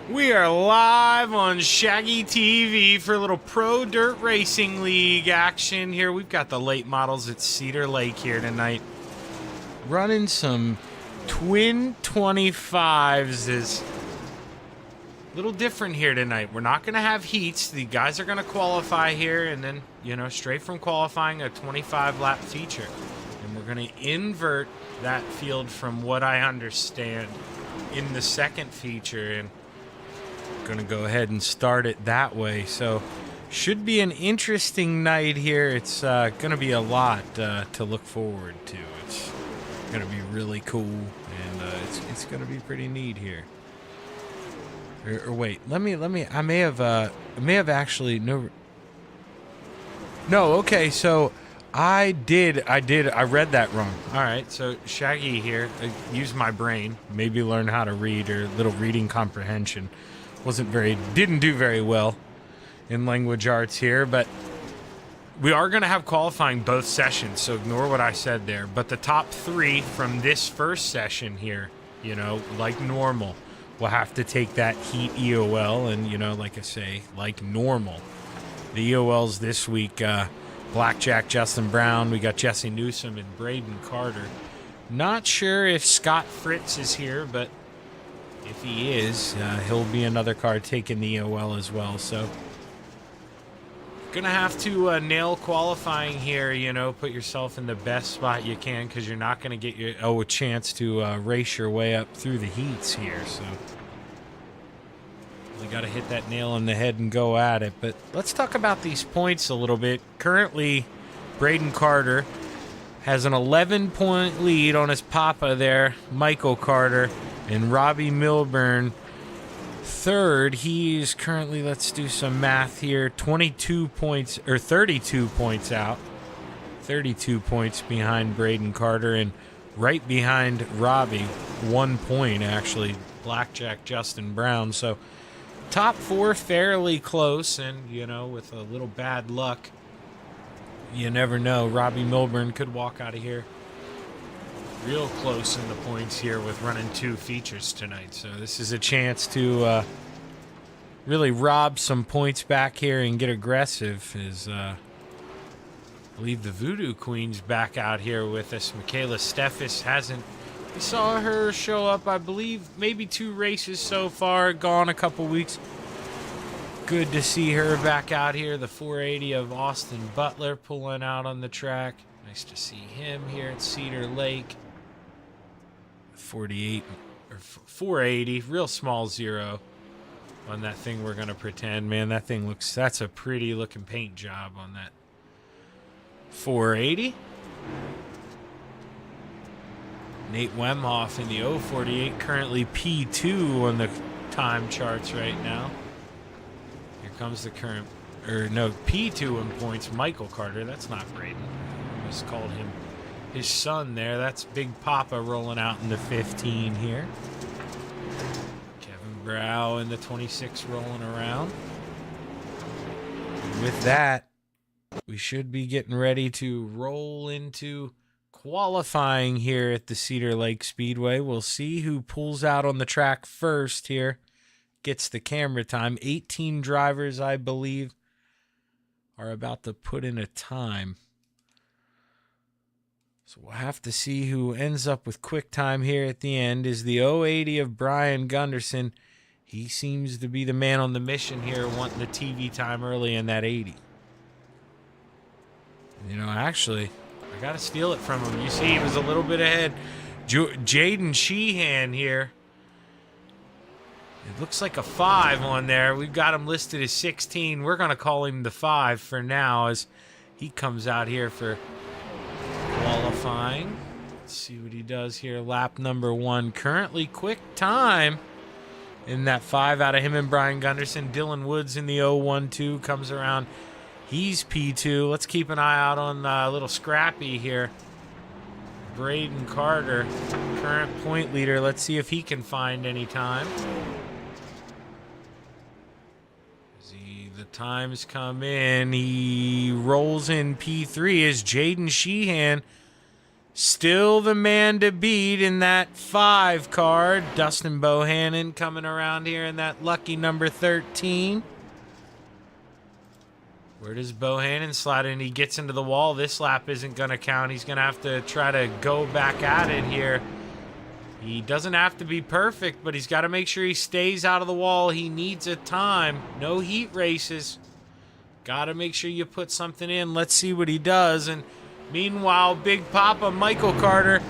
We are live on Shaggy TV for a little Pro Dirt Racing League action here. We've got the late models at Cedar Lake here tonight. Running some twin 25s is a little different here tonight. We're not going to have heats. The guys are going to qualify here and then, straight from qualifying a 25-lap feature. And we're going to invert that field from what I understand in the second feature. And going to go ahead and start it that way. So should be an interesting night here. It's going to be a lot to look forward to. It's going to be really cool, and it's going to be pretty neat here. Or wait, let me. I may have actually no. Okay, so I read that wrong. All right, so Shaggy here. I used my brain, maybe learn how to read or a little reading comprehension. Didn't do very well in language arts here, but we are going to have qualifying both sessions, so ignore what I said there. But the top three from this first session here, like normal, will have to take that heat EOL, and, like I say, like normal. The EOLs this week, Blackjack, Justin Brown, we got Jesse Newsom and Braden Carter. Not sure if Scott Fritz is here, but if he is, he'll be another car taking the EOL as well. So, gonna have to nail qualifying here. Put yourself in the best spot you can, because you're not gonna get a chance to race your way up through the heats here. So, you got to hit that nail on the head and go at it. But let's talk about these points a little bit. Currently, Braden Carter has an 11-point lead on his papa there, Michael Carter. And Robbie Milburn, third. He's currently, let's do some math here, 32 points, or 32 points out. 32 points behind Braden Carter, and right behind Robbie, 1 point actually, Blackjack Justin Brown. So top four fairly close, and, with a little bad luck, you never know. Robbie Milburn could walk out of here real close in the points here with running two features tonight. So this is a chance to really rob some points back here and get aggressive. I believe the Voodoo Queen's back out here with us. Michaela Steffes hasn't. We saw her show up, I believe, maybe 2 races so far, gone a couple weeks. Good to see her back out here. The 480 of Austin Butler pulling out on the track. Nice to see him here at Cedar Lake. 48 or 480, real small zero on that thing. We're gonna pretend, man, that's a pretty looking paint job on that 480. Nate Wemhoff in the 048, currently P2 on the time charts right now. Here comes the current, P2 in points, Michael Carter. That's not Braden. I almost called him his son there. That's Big Papa rolling out in the 15 here. Kevin Brow in the 26 rolling around. And with that, we should be getting ready to roll into qualifying here at the Cedar Lake Speedway. We'll see who pulls out on the track first here. Gets the camera time. 18 drivers, I believe, are about to put in a time. So we'll have to see who ends up with quick time here at the end. Is the 080 of Brian Gunderson. He seems to be the man on the mission here, wanting the TV time early in that 80. Actually, I got to steal it from him. You see, he was a little bit ahead. Jaden Sheehan here. It looks like a 5 on there. We've got him listed as 16. We're going to call him the 5 for now as he comes out here for qualifying. Let's see what he does here. Lap number 1. Currently quick time in that 5 out of him and Brian Gunderson. Dylan Woods in the 012 comes around. He's P2. Let's keep an eye out on little Scrappy here. Braden Carter, current point leader. Let's see if he can find any time. The times come in. He rolls in P3 as Jaden Sheehan Still the man to beat in that 5 car. Dustin Bohannon coming around here in that lucky number 13. Where does Bohannon slide in? He gets into the wall. This lap isn't going to count. He's going to have to try to go back at it here. He doesn't have to be perfect, but he's got to make sure he stays out of the wall. He needs a time. No heat races. Got to make sure you put something in. Let's see what he does. And meanwhile, Big Papa Michael Carter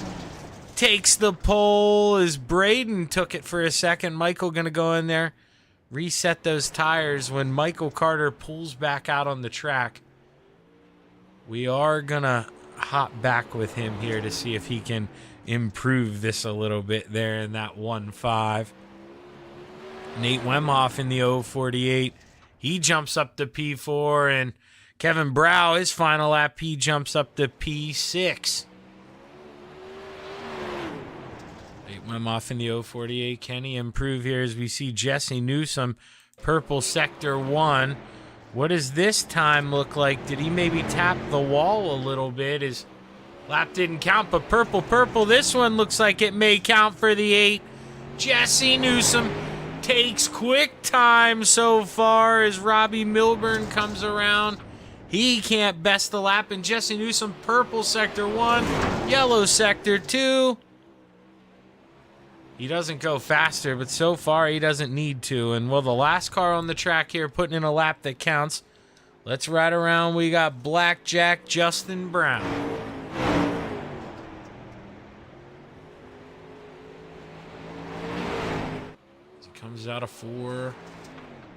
takes the pole as Braden took it for a second. Michael going to go in there, reset those tires when Michael Carter pulls back out on the track. We are going to hop back with him here to see if he can improve this a little bit there in that 1-5. Nate Wemhoff in the 048. He jumps up to P4, and Kevin Brow, his final lap, he jumps up to P6. Nate Wemhoff in the 048. Can he improve here as we see Jesse Newsom, purple sector 1. What does this time look like? Did he maybe tap the wall a little bit? His lap didn't count, but purple, this one looks like it may count for the 8. Jesse Newsom takes quick time so far as Robbie Milburn comes around. He can't best the lap, and Jesse Newsom, purple sector 1, yellow sector 2. He doesn't go faster, but so far he doesn't need to. And well, the last car on the track here putting in a lap that counts. Let's ride around. We got Blackjack Justin Brown. Comes out of 4,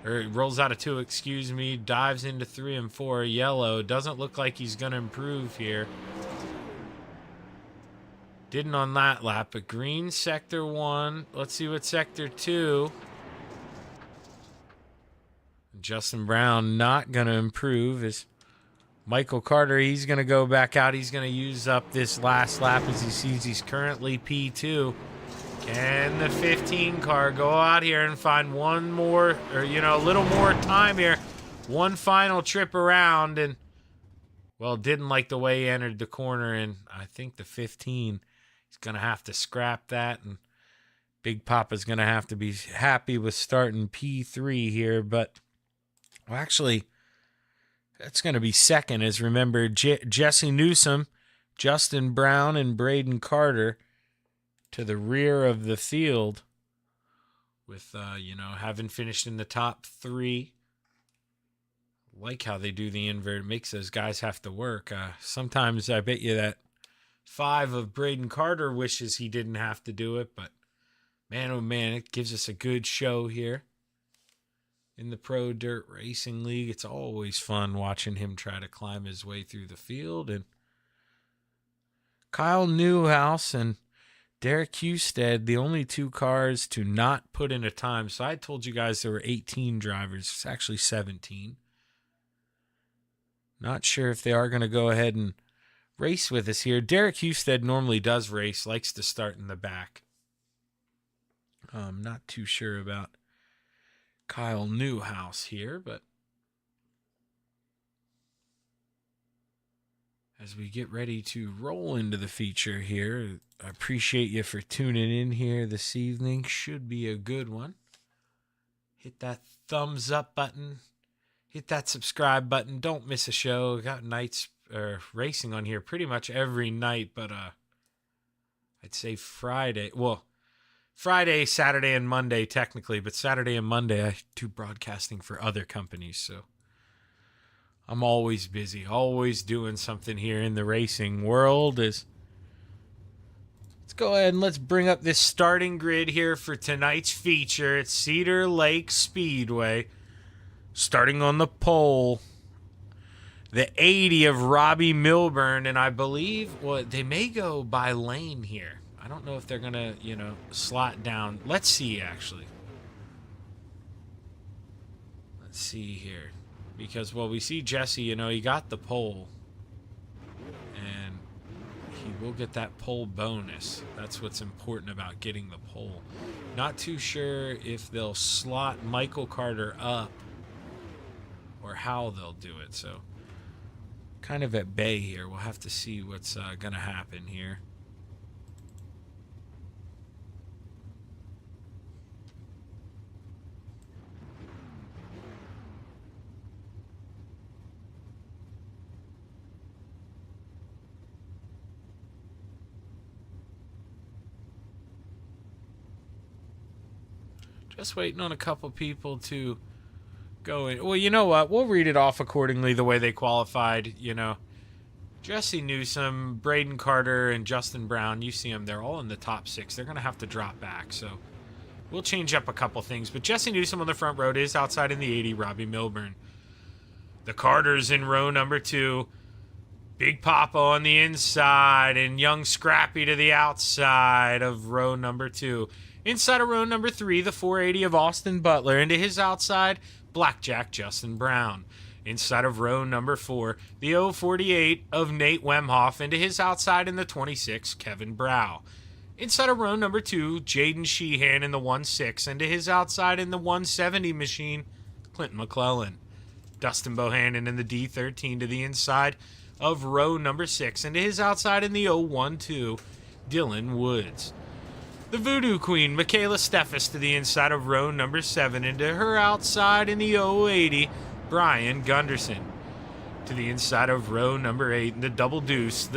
or rolls out of 2, excuse me, dives into 3 and 4, yellow. Doesn't look like he's going to improve here. Didn't on that lap, but green sector 1. Let's see what sector 2. Justin Brown not going to improve. Is Michael Carter, he's going to go back out. He's going to use up this last lap as he sees he's currently P2. Can the 15 car go out here and find one more, or, a little more time here? One final trip around, and, well, didn't like the way he entered the corner, and I think the 15, he's going to have to scrap that, and Big Papa's going to have to be happy with starting P3 here, but, well, actually, that's going to be second, as remember, Jesse Newsom, Justin Brown, and Braden Carter to the rear of the field with, having finished in the top 3. Like how they do the invert. It makes those guys have to work. Sometimes I bet you that 5 of Braden Carter wishes he didn't have to do it, but man, oh man, it gives us a good show here in the Pro Dirt Racing League. It's always fun watching him try to climb his way through the field. And Kyle Newhouse and Derek Husted, the only 2 cars to not put in a time. So I told you guys there were 18 drivers. It's actually 17. Not sure if they are going to go ahead and race with us here. Derek Husted normally does race, likes to start in the back. I'm not too sure about Kyle Newhouse here, but as we get ready to roll into the feature here, I appreciate you for tuning in here this evening. Should be a good one. Hit that thumbs up button. Hit that subscribe button. Don't miss a show. Got nights racing on here pretty much every night, but I'd say Friday. Well, Friday, Saturday, and Monday technically, but Saturday and Monday I do broadcasting for other companies, so I'm always busy, always doing something here in the racing world. Let's go ahead and let's bring up this starting grid here for tonight's feature at Cedar Lake Speedway. Starting on the pole, the 80 of Robbie Milburn, and I believe, well, they may go by lane here. I don't know if they're going to, slot down. Let's see, actually. Let's see here. Because, well, we see Jesse, he got the pole. And he will get that pole bonus. That's what's important about getting the pole. Not too sure if they'll slot Michael Carter up or how they'll do it. So kind of at bay here. We'll have to see what's going to happen here. Just waiting on a couple people to go in. Well, you know what? We'll read it off accordingly the way they qualified, you know. Jesse Newsom, Braden Carter, and Justin Brown, you see them. They're all in the top 6. They're going to have to drop back, so we'll change up a couple things. But Jesse Newsom on the front row is outside in the 80, Robbie Milburn. The Carters in row number 2. Big Papa on the inside, and Young Scrappy to the outside of row number 2. Inside of row number 3, the 480 of Austin Butler. Into his outside, Blackjack Justin Brown. Inside of row number 4, the 048 of Nate Wemhoff. Into his outside in the 26, Kevin Brow. Inside of row number 2, Jaden Sheehan in the 1-6. Into his outside in the 170 machine, Clinton McClellan. Dustin Bohannon in the D13 to the inside of row number 6. Into his outside in the 012, Dylan Woods. The Voodoo Queen, Michaela Steffes, to the inside of row number 7. Into her outside in the 080, Brian Gunderson. To the inside of row number 8, in the Double Deuce,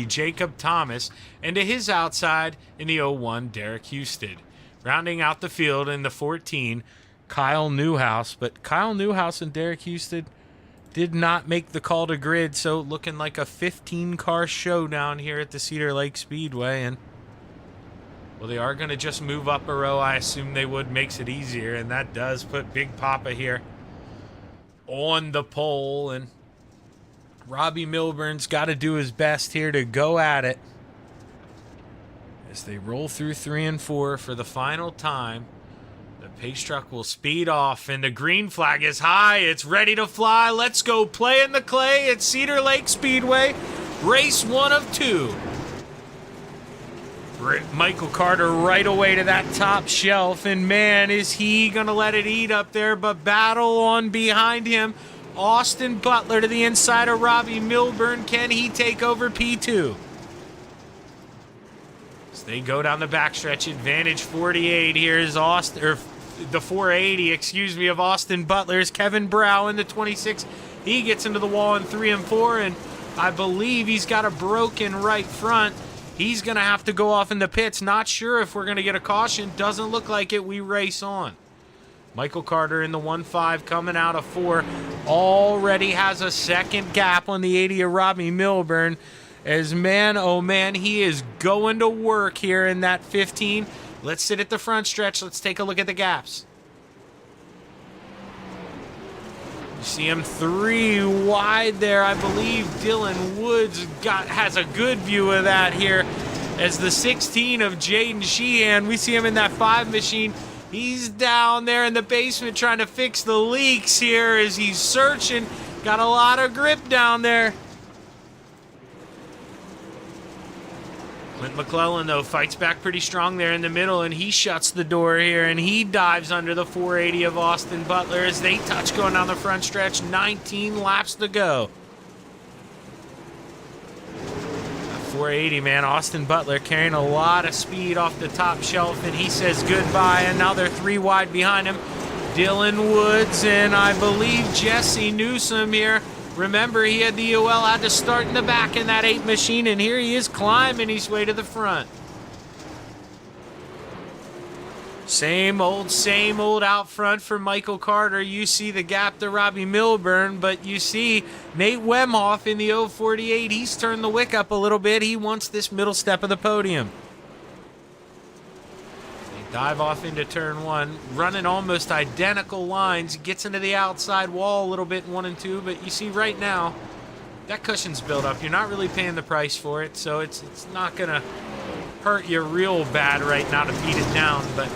Jacob Thomas. And to his outside in the 01, Derek Husted. Rounding out the field in the 14, Kyle Newhouse. But Kyle Newhouse and Derek Husted did not make the call to grid, so looking like a 15-car showdown here at the Cedar Lake Speedway. And well, they are going to just move up a row. I assume they would. Makes it easier, and that does put Big Papa here on the pole. And Robbie Milburn's got to do his best here to go at it as they roll through 3 and 4 for the final time. The pace truck will speed off, and the green flag is high. It's ready to fly. Let's go play in the clay at Cedar Lake Speedway. Race 1 of 2. Michael Carter right away to that top shelf, and man, is he going to let it eat up there, but battle on behind him. Austin Butler to the inside of Robbie Milburn. Can he take over P2? As they go down the backstretch, advantage 48. Here's the 480, of Austin Butler's Kevin Brow in the 26. He gets into the wall in 3 and 4, and I believe he's got a broken right front. He's going to have to go off in the pits. Not sure if we're going to get a caution. Doesn't look like it. We race on. Michael Carter in the 1-5 coming out of 4. Already has a second gap on the 80 of Robbie Milburn. As man, oh man, he is going to work here in that 15. Let's sit at the front stretch. Let's take a look at the gaps. You see him 3 wide there. I believe Dylan Woods has a good view of that here. As the 16 of Jaden Sheehan, we see him in that 5 machine. He's down there in the basement trying to fix the leaks here as he's searching. Got a lot of grip down there. Clint McClellan, though, fights back pretty strong there in the middle, and he shuts the door here, and he dives under the 480 of Austin Butler as they touch going down the front stretch. 19 laps to go. 480, man. Austin Butler carrying a lot of speed off the top shelf, and he says goodbye, and now they're 3 wide behind him. Dylan Woods and I believe Jesse Newsom here. Remember, he had the UL, had to start in the back in that 8 machine, and here he is climbing his way to the front. Same old out front for Michael Carter. You see the gap to Robbie Milburn, but you see Nate Wemhoff in the 048. He's turned the wick up a little bit. He wants this middle step of the podium. They dive off into turn 1, running almost identical lines. Gets into the outside wall a little bit in 1 and 2, but you see right now, that cushion's built up. You're not really paying the price for it, so it's not going to hurt you real bad right now to beat it down, but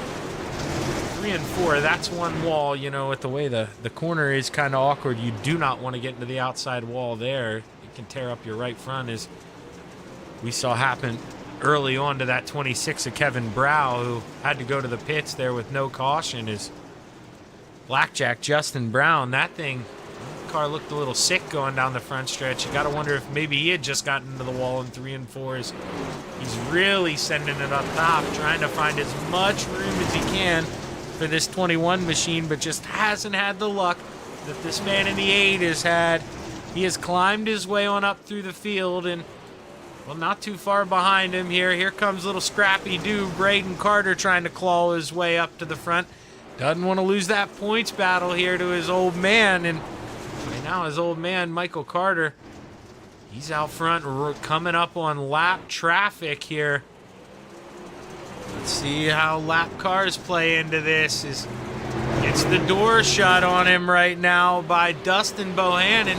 3 and 4, that's one wall. You know, with the way the corner is kind of awkward, you do not want to get into the outside wall there. It can tear up your right front, as we saw happen early on to that 26 of Kevin Brow, who had to go to the pits there with no caution. Is Blackjack Justin Brown. That thing car looked a little sick going down the front stretch. You got to wonder if maybe he had just gotten into the wall in 3 and 4s. He's really sending it up top, trying to find as much room as he can for this 21 machine, but just hasn't had the luck that this man in the 8 has had. He has climbed his way on up through the field, and, well, not too far behind him here. Here comes little scrappy-doo Braden Carter trying to claw his way up to the front. Doesn't want to lose that points battle here to his old man, and right now his old man, Michael Carter, he's out front coming up on lap traffic here. Let's see how lap cars play into this. Gets the door shut on him right now by Dustin Bohannon.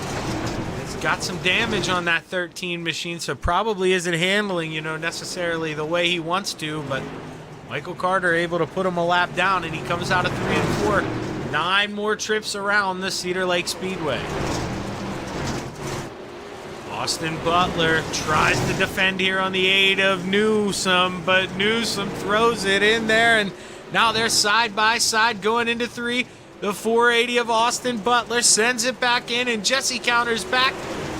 It's got some damage on that 13 machine, so probably isn't handling, necessarily the way he wants to, but Michael Carter able to put him a lap down, and he comes out of 3 and 4. 9 more trips around the Cedar Lake Speedway. Austin Butler tries to defend here on the 8 of Newsom, but Newsom throws it in there, and now they're side by side going into 3. The 480 of Austin Butler sends it back in, and Jesse counters back.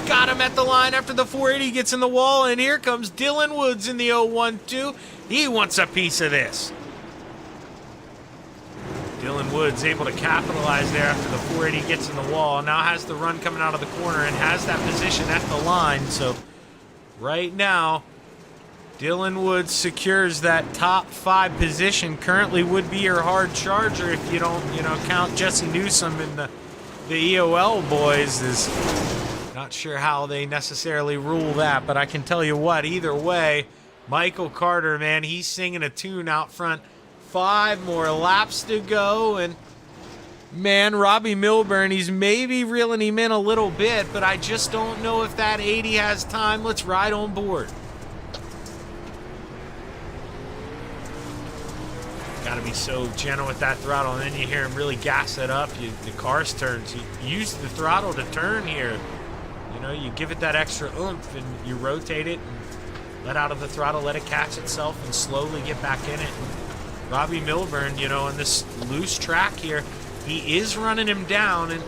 Got him at the line after the 480 gets in the wall, and here comes Dylan Woods in the 012. He wants a piece of this. Dylan Woods able to capitalize there after the 480 gets in the wall. Now has the run coming out of the corner and has that position at the line. So right now, Dylan Woods secures that top 5 position. Currently would be your hard charger if you don't, count Jesse Newsom and the EOL boys. Is not sure how they necessarily rule that, but I can tell you what, either way, Michael Carter, man, he's singing a tune out front. 5 more laps to go, and man, Robbie Milburn, he's maybe reeling him in a little bit, but I just don't know if that 80 has time. Let's ride on board. Got to be so gentle with that throttle, and then you hear him really gas it up. The car's turns. You use the throttle to turn here. You give it that extra oomph, and you rotate it and let out of the throttle, let it catch itself, and slowly get back in it. Robbie Milburn, on this loose track here, he is running him down, and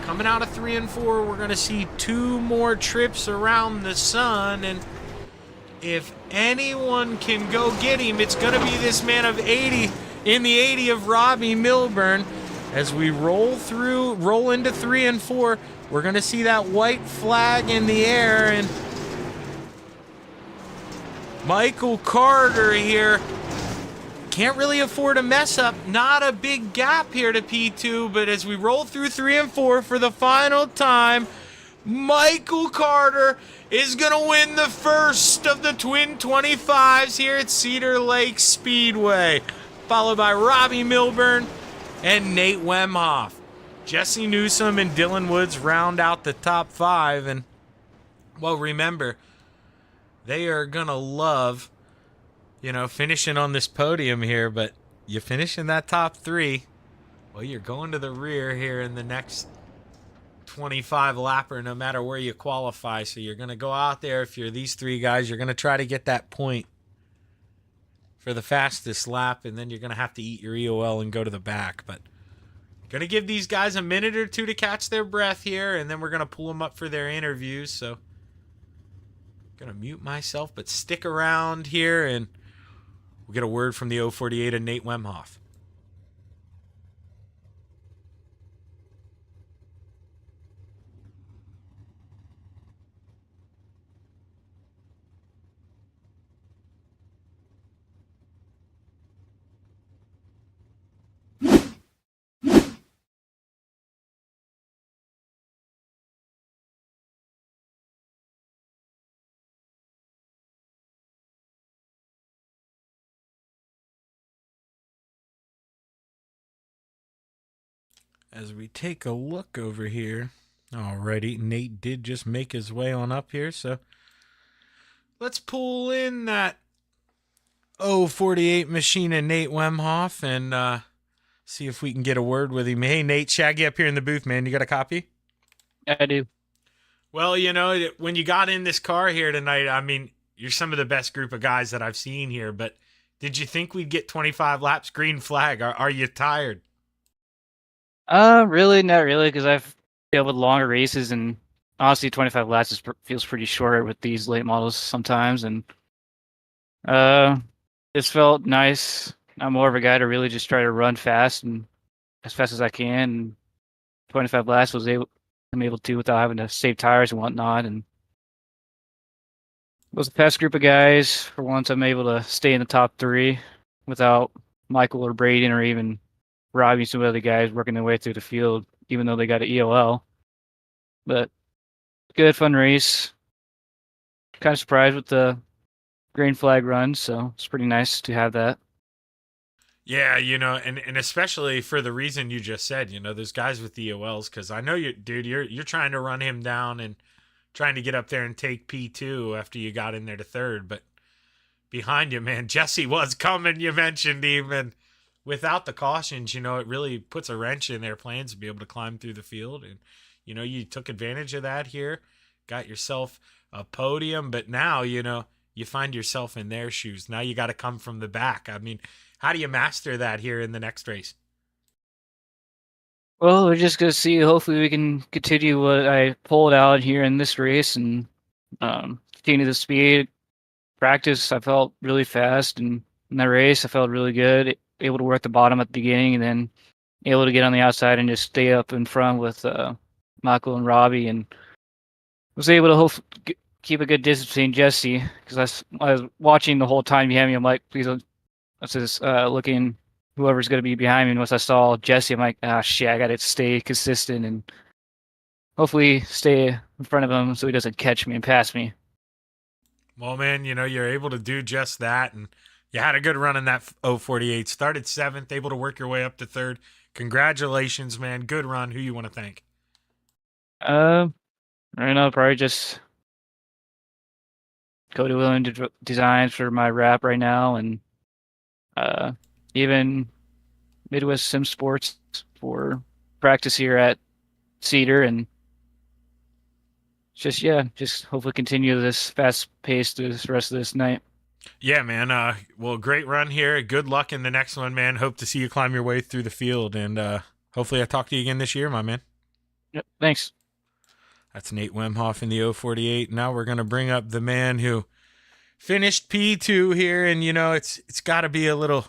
coming out of 3 and 4, we're going to see 2 more trips around the sun, and if anyone can go get him, it's going to be this man of 80 in the 80 of Robbie Milburn. As we roll into 3 and 4, we're going to see that white flag in the air, and Michael Carter here can't really afford a mess up. Not a big gap here to P2, but as we roll through 3 and 4 for the final time, Michael Carter is going to win the first of the Twin 25s here at Cedar Lake Speedway, followed by Robbie Milburn and Nate Wemhoff. Jesse Newsom and Dylan Woods round out the top 5, and, well, remember, they are going to love, finishing on this podium here, but you finish in that top 3, well, you're going to the rear here in the next 25 lapper, no matter where you qualify. So you're going to go out there. If you're these 3 guys, you're going to try to get that point for the fastest lap, and then you're going to have to eat your EOL and go to the back. But going to give these guys a minute or 2 to catch their breath here, and then we're going to pull them up for their interviews. So going to mute myself, but stick around here, and we'll get a word from the 048 of Nate Wemhoff. As we take a look over here, alrighty, Nate did just make his way on up here, so let's pull in that 048 machine of Nate Wemhoff and see if we can get a word with him. Hey, Nate, Shaggy up here in the booth, man. You got a copy? I do. Well, when you got in this car here tonight, I mean, you're some of the best group of guys that I've seen here, but did you think we'd get 25 laps? Green flag. Are you tired? Really, not really, because with longer races, and honestly, 25 laps feels pretty short with these late models sometimes, and uh, this felt nice. I'm more of a guy to really just try to run fast and as fast as I can. And 25 laps I'm able to without having to save tires and whatnot. And it was a fast group of guys. For once, I'm able to stay in the top three without Michael or Braden or even robbing some other guys working their way through the field, even though they got an EOL. But good fun race. Kind of surprised with the green flag run, so it's pretty nice to have that. Yeah, and especially for the reason you just said, those guys with the EOLs, because I know you, dude, you're trying to run him down and trying to get up there and take P2 after you got in there to third, but behind you, man, Jesse was coming. You mentioned him, and without the cautions, it really puts a wrench in their plans to be able to climb through the field, and you took advantage of that here, got yourself a podium, but now you find yourself in their shoes. Now you got to come from the back. I mean, how do you master that here in the next race? Well, we're just gonna see. Hopefully, we can continue what I pulled out here in this race and continue the speed. Practice, I felt really fast, and in that race, I felt really good. Able to work the bottom at the beginning, and then able to get on the outside and just stay up in front with Michael and Robbie, and was able to keep a good distance between Jesse because I was watching the whole time behind me. I'm like, please don't. I was just looking whoever's going to be behind me. And once I saw Jesse, I'm like, ah, shit, I got to stay consistent and hopefully stay in front of him so he doesn't catch me and pass me. Well, man, you're able to do just that, and you had a good run in that 048. Started seventh, able to work your way up to third. Congratulations, man. Good run. Who you want to thank? Uh, right now, probably just Cody William Designs for my wrap right now, and uh, even Midwest Sim Sports for practice here at Cedar, and just yeah, just hopefully continue this fast pace through the rest of this night. Yeah, man. Well, great run here. Good luck in the next one, man. Hope to see you climb your way through the field, and hopefully I talk to you again this year, my man. Yep, thanks. That's Nate Wemhoff in the 048. Now we're gonna bring up the man who finished P2 here, and it's got to be a little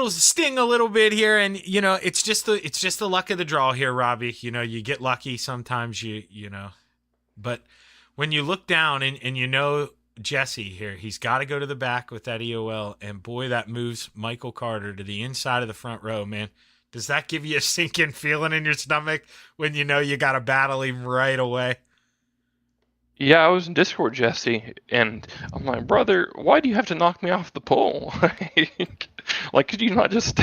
sting a little bit here, and it's just the luck of the draw here, Robbie. You get lucky sometimes, but when you look down and Jesse here, he's got to go to the back with that EOL, and boy, that moves Michael Carter to the inside of the front row, man. Does that give you a sinking feeling in your stomach when you got to battle him right away? Yeah, I was in Discord, Jesse, and I'm like, brother, why do you have to knock me off the pole? Like, could you not just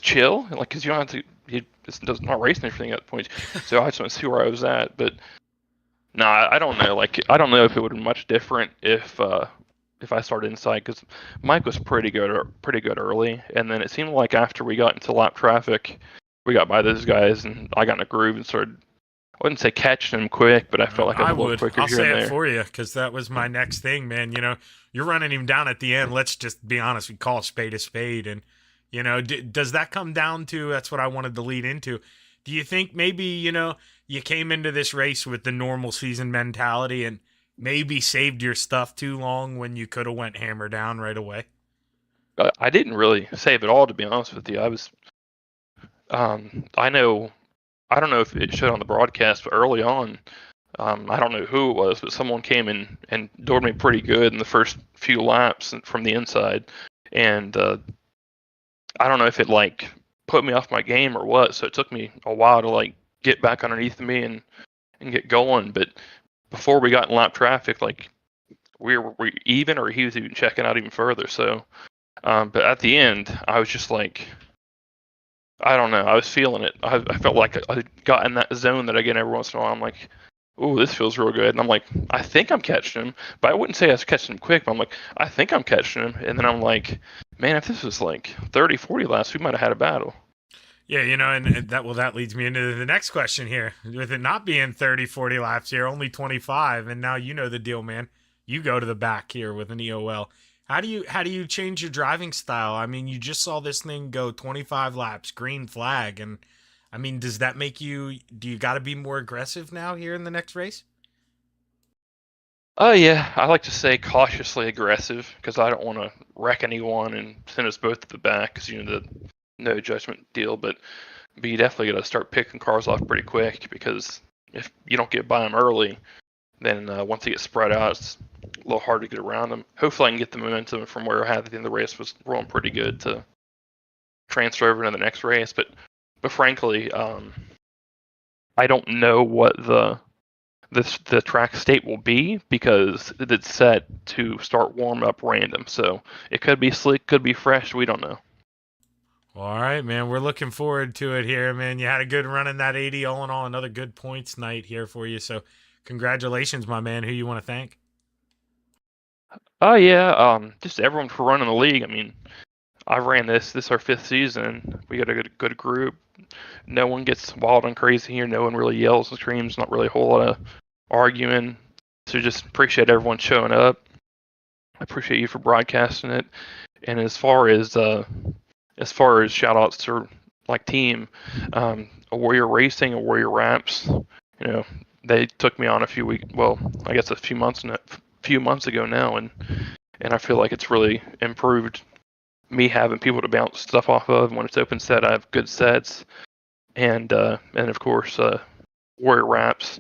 chill? Like, cause you don't have to. He just does not racing anything at that point. So I just want to see where I was at, but no, I don't know. Like, I don't know if it would have been much different if I started inside, because Mike was pretty good early, and then it seemed like after we got into lap traffic, we got by those guys, and I got in a groove and started. I wouldn't say catching him quick, but I felt like I was I a little would. quicker I'll here say and it there. for you because that was my next thing, man. You're running him down at the end. Let's just be honest. We call a spade, and does that come down to? That's what I wanted to lead into. Do you think maybe you came into this race with the normal season mentality and maybe saved your stuff too long when you could have went hammer down right away? I didn't really save it all, to be honest with you. I know, I don't know if it showed on the broadcast, but early on, I don't know who it was, but someone came in and doored me pretty good in the first few laps from the inside, and I don't know if it like put me off my game or what. So it took me a while to like get back underneath me and get going. But before we got in lap traffic, like we even, or he was even checking out even further. So, but at the end, I was just like, I don't know. I was feeling it. I felt like I got in that zone that I get every once in a while. I'm like, oh, this feels real good. And I'm like, I think I'm catching him, but I wouldn't say I was catching him quick. But I'm like, I think I'm catching him. And then I'm like, man, if this was like 30, 40 laps, we might have had a battle. Yeah, and that leads me into the next question here. With it not being 30, 40 laps here, only 25, and now you know the deal, man. You go to the back here with an EOL. How do you change your driving style? I mean, you just saw this thing go 25 laps, green flag, and I mean, does that make you? Do you got to be more aggressive now here in the next race? Oh yeah, I like to say cautiously aggressive because I don't want to wreck anyone and send us both to the back because the no judgment deal. But you definitely got to start picking cars off pretty quick because if you don't get by them early, then once they get spread out, it's a little hard to get around them. Hopefully, I can get the momentum from where I had at the end of the race was rolling pretty good to transfer over to the next race. But frankly, I don't know what the track state will be because it's set to start warm up random. So it could be slick, could be fresh. We don't know. All right, man. We're looking forward to it here, man. You had a good run in that 80. All in all, another good points night here for you. So, congratulations, my man. Who you want to thank? Oh yeah, just everyone for running the league. I mean, I ran this. This is our 5th season. We got a good group. No one gets wild and crazy here. No one really yells and screams. Not really a whole lot of arguing. So just appreciate everyone showing up. I appreciate you for broadcasting it. And as far as shout outs to like team, a Warrior Racing, a Warrior Wraps, they took me on a few months ago now, and I feel like it's really improved me having people to bounce stuff off of. When it's open set, I have good sets, and of course, Warrior Wraps.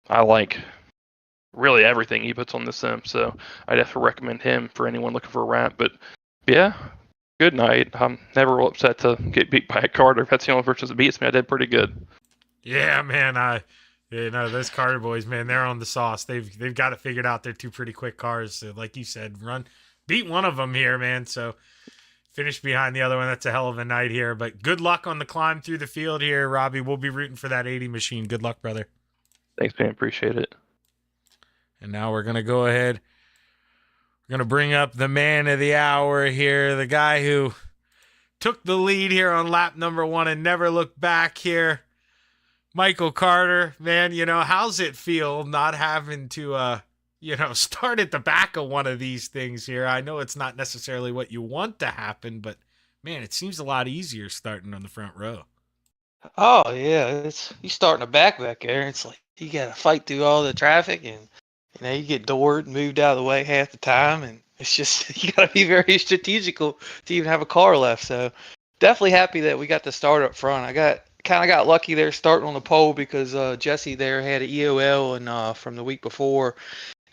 I like really everything he puts on the sim, so I definitely recommend him for anyone looking for a wrap. But yeah, good night. I'm never real upset to get beat by a Carter. If that's the only person that beats me, I did pretty good. Yeah, man. Those Carter boys, man, they're on the sauce. They've got it figured out. They're two pretty quick cars. So like you said, beat one of them here, man. So finish behind the other one. That's a hell of a night here. But good luck on the climb through the field here, Robbie. We'll be rooting for that 80 machine. Good luck, brother. Thanks, man. Appreciate it. And now we're gonna go ahead. We're gonna bring up the man of the hour here, the guy who took the lead here on lap number 1 and never looked back here. Michael Carter, man, how's it feel not having to, start at the back of one of these things here? I know it's not necessarily what you want to happen, but man, it seems a lot easier starting on the front row. Oh yeah, it's you start in the back there. It's like you gotta fight through all the traffic, and you get doored and moved out of the way half the time, and it's just you gotta be very strategical to even have a car left. So definitely happy that we got to start up front. I got lucky there starting on the pole because Jesse there had an EOL and from the week before,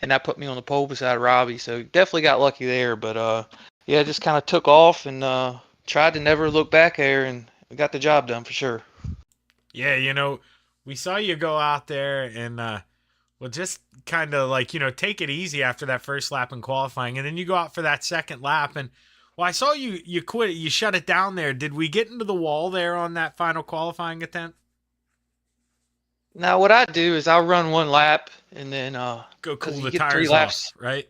and that put me on the pole beside Robbie. So definitely got lucky there. But yeah, just kind of took off and tried to never look back there, and got the job done for sure. Yeah, we saw you go out there and, just kind of like, take it easy after that first lap in qualifying. And then you go out for that second lap. And, well, I saw you quit it. You shut it down there. Did we get into the wall there on that final qualifying attempt? Now what I do is I'll run one lap and then Go cool you the get tires laps. off, right?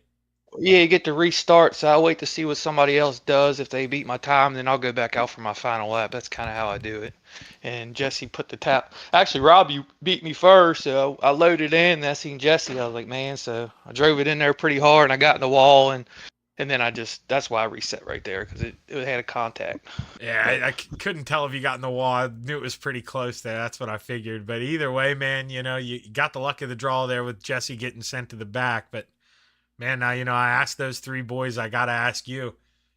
Yeah, you get to restart, so I wait to see what somebody else does. If they beat my time, then I'll go back out for my final lap. That's kind of how I do it. And Jesse put the tap. Actually, Rob, you beat me first, so I loaded in. And I seen Jesse. I was like, man, so I drove it in there pretty hard, and I got in the wall, and then that's why I reset right there because it had a contact. Yeah, I couldn't tell if you got in the wall. I knew it was pretty close there. That's what I figured. But either way, man, you got the luck of the draw there with Jesse getting sent to the back. But man, now, I asked those 3 boys, I got to ask you.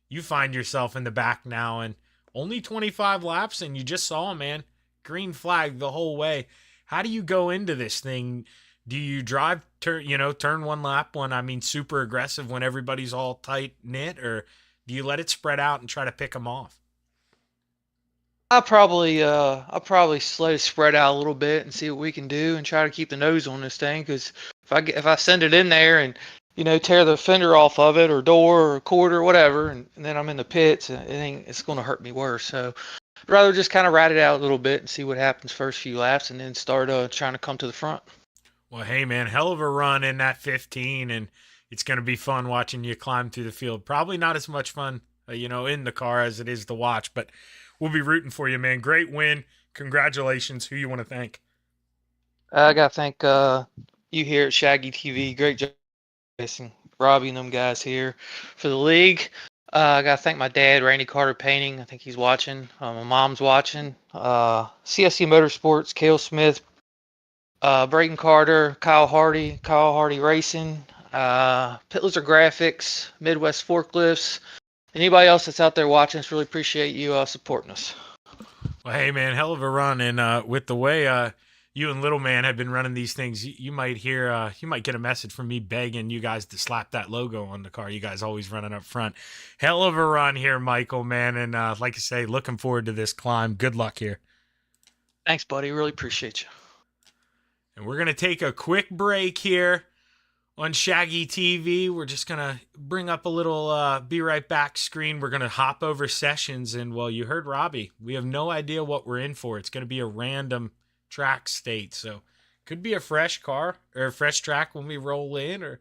You find yourself in the back now and only 25 laps, and you just saw, man, green flag the whole way. How do you go into this thing? Do you drive, turn one lap super aggressive when everybody's all tight knit, or do you let it spread out and try to pick them off? I'll probably let it spread out a little bit and see what we can do and try to keep the nose on this thing. Because if I send it in there and tear the fender off of it or door or quarter or whatever, and then I'm in the pits, it's going to hurt me worse. So I'd rather just kind of ride it out a little bit and see what happens first few laps, and then start trying to come to the front. Well, hey, man, hell of a run in that 15, and it's going to be fun watching you climb through the field. Probably not as much fun, in the car as it is to watch, but we'll be rooting for you, man. Great win. Congratulations. Who you want to thank? I got to thank you here at Shaggy TV. Great job, and Robbie and them guys here for the league. I gotta thank my dad, Randy Carter Painting. I think he's watching. My mom's watching. CSC Motorsports, Kale Smith, Braden Carter, Kyle Hardy Racing, Pitlizer Graphics, Midwest Forklifts. Anybody else that's out there watching us, really appreciate you supporting us. Well, hey, man, hell of a run. And with the way you and Little Man have been running these things, you might hear, you might get a message from me begging you guys to slap that logo on the car. You guys always running up front. Hell of a run here, Michael, man. And like I say, looking forward to this climb. Good luck here. Thanks, buddy. Really appreciate you. And we're going to take a quick break here on Shaggy TV. We're just going to bring up a little be right back screen. We're going to hop over sessions. And, well, you heard Robbie. We have no idea what we're in for. It's going to be a random track state. So could be a fresh car or a fresh track when we roll in, or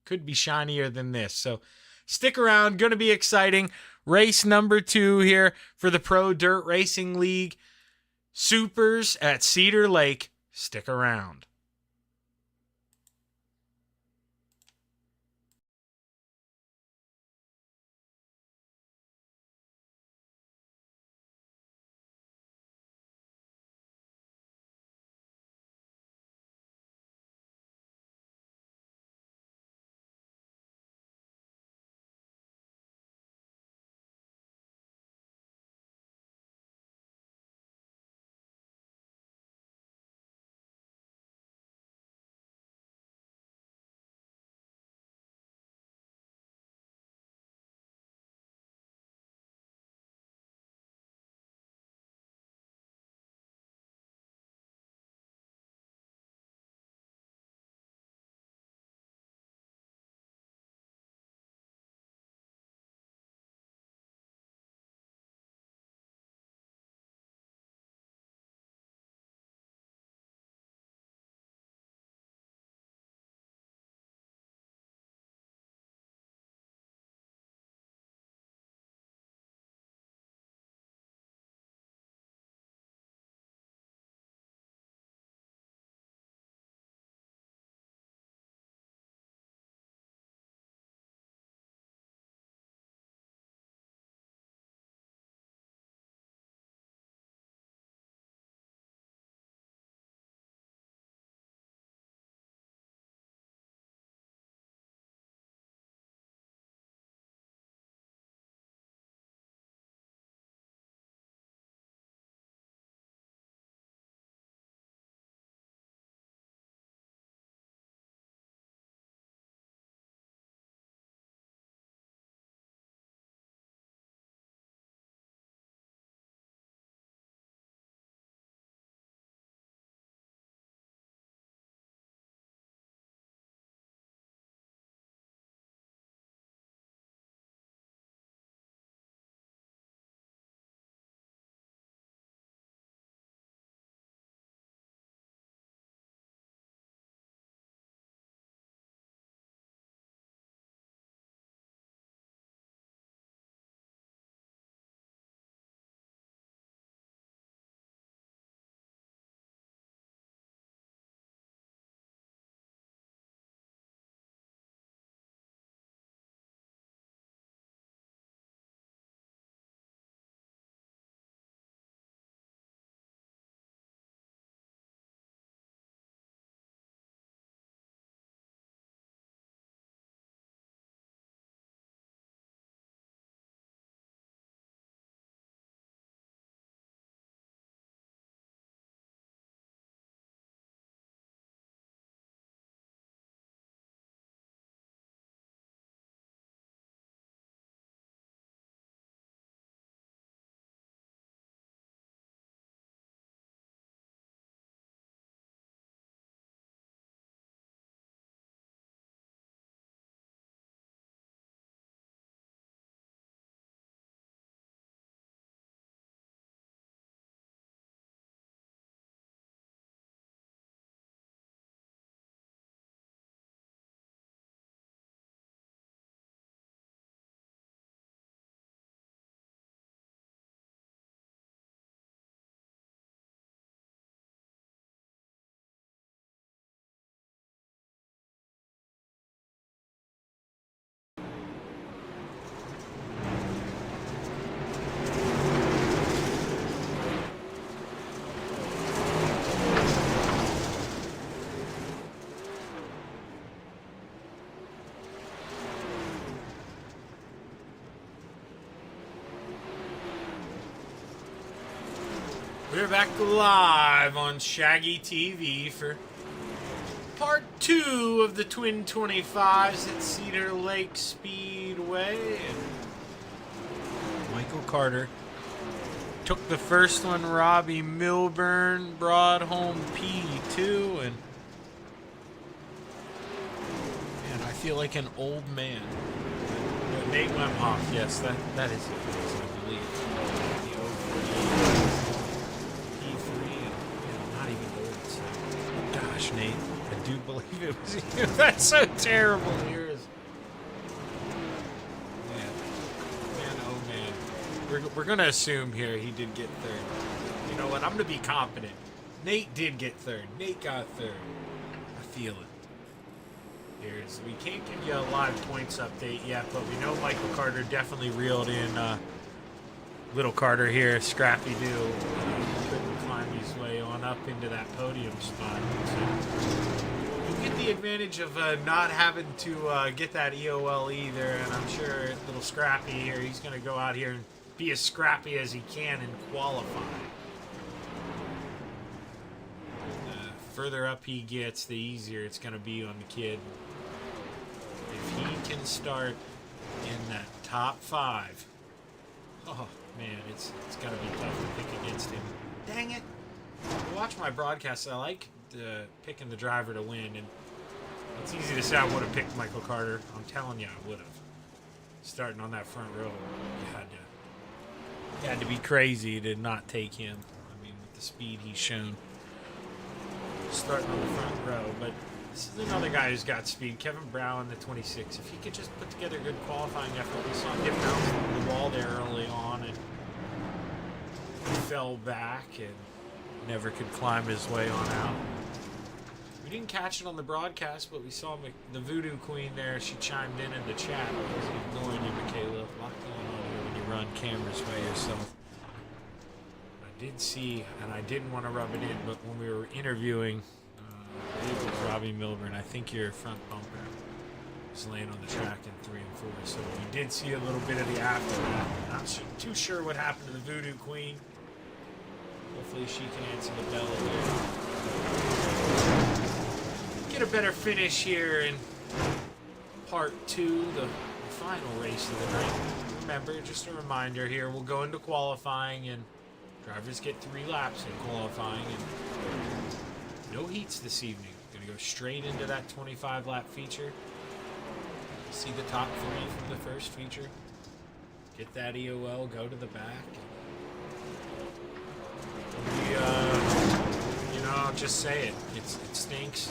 could be shinier than this. So stick around. Going to be exciting. Race number 2 here for the Pro Dirt Racing League Supers at Cedar Lake. Stick around. We're back live on Shaggy TV for part 2 of the Twin 25s at Cedar Lake Speedway. And Michael Carter took the first one. Robbie Milburn brought home P2, and man, I feel like an old man. Nate Wemhoff, yes, that is it, I believe. The P3, and not even old. So. Gosh, Nate, I do believe it was you. That's so terrible. Here's man, oh man. We're gonna assume here he did get third. You know what? I'm gonna be confident. Nate did get third. Nate got third. I feel it. We can't give you a live points update yet, but we know Michael Carter definitely reeled in Little Carter here, Scrappy Doo. Couldn't climb his way on up into that podium spot. So you get the advantage of not having to get that EOL either, and I'm sure little Scrappy here, he's going to go out here and be as scrappy as he can and qualify. Further up he gets, the easier it's going to be on the kid. If he can start in that top 5, oh man, it's going to be tough to pick against him. Dang it! I watch my broadcasts. I like picking the driver to win, and it's easy to say I would have picked Michael Carter. I'm telling you, I would have. Starting on that front row, you had to be crazy to not take him. I mean, with the speed he's shown. Starting on the front row, but this is another guy who's got speed. Kevin Brown, the 26. If he could just put together a good qualifying effort, we saw him get bounced on the wall there early on and fell back and never could climb his way on out. We didn't catch it on the broadcast, but we saw the Voodoo Queen there. She chimed in the chat. I wasn't ignoring you, Michaela. A lot going on here when you run cameras by yourself. Did see, and I didn't want to rub it in, but when we were interviewing, I believe it was Robbie Milburn, I think your front bumper was laying on the track in 3 and 4, so we did see a little bit of the aftermath. Not too sure what happened to the Voodoo Queen. Hopefully she can answer the bell here. Get a better finish here in part 2, the final race of the night. Remember, just a reminder here, we'll go into qualifying and drivers get 3 laps in qualifying, and no heats this evening. Going to go straight into that 25-lap feature. See the top 3 from the first feature. Get that EOL, go to the back. I'll just say it. It stinks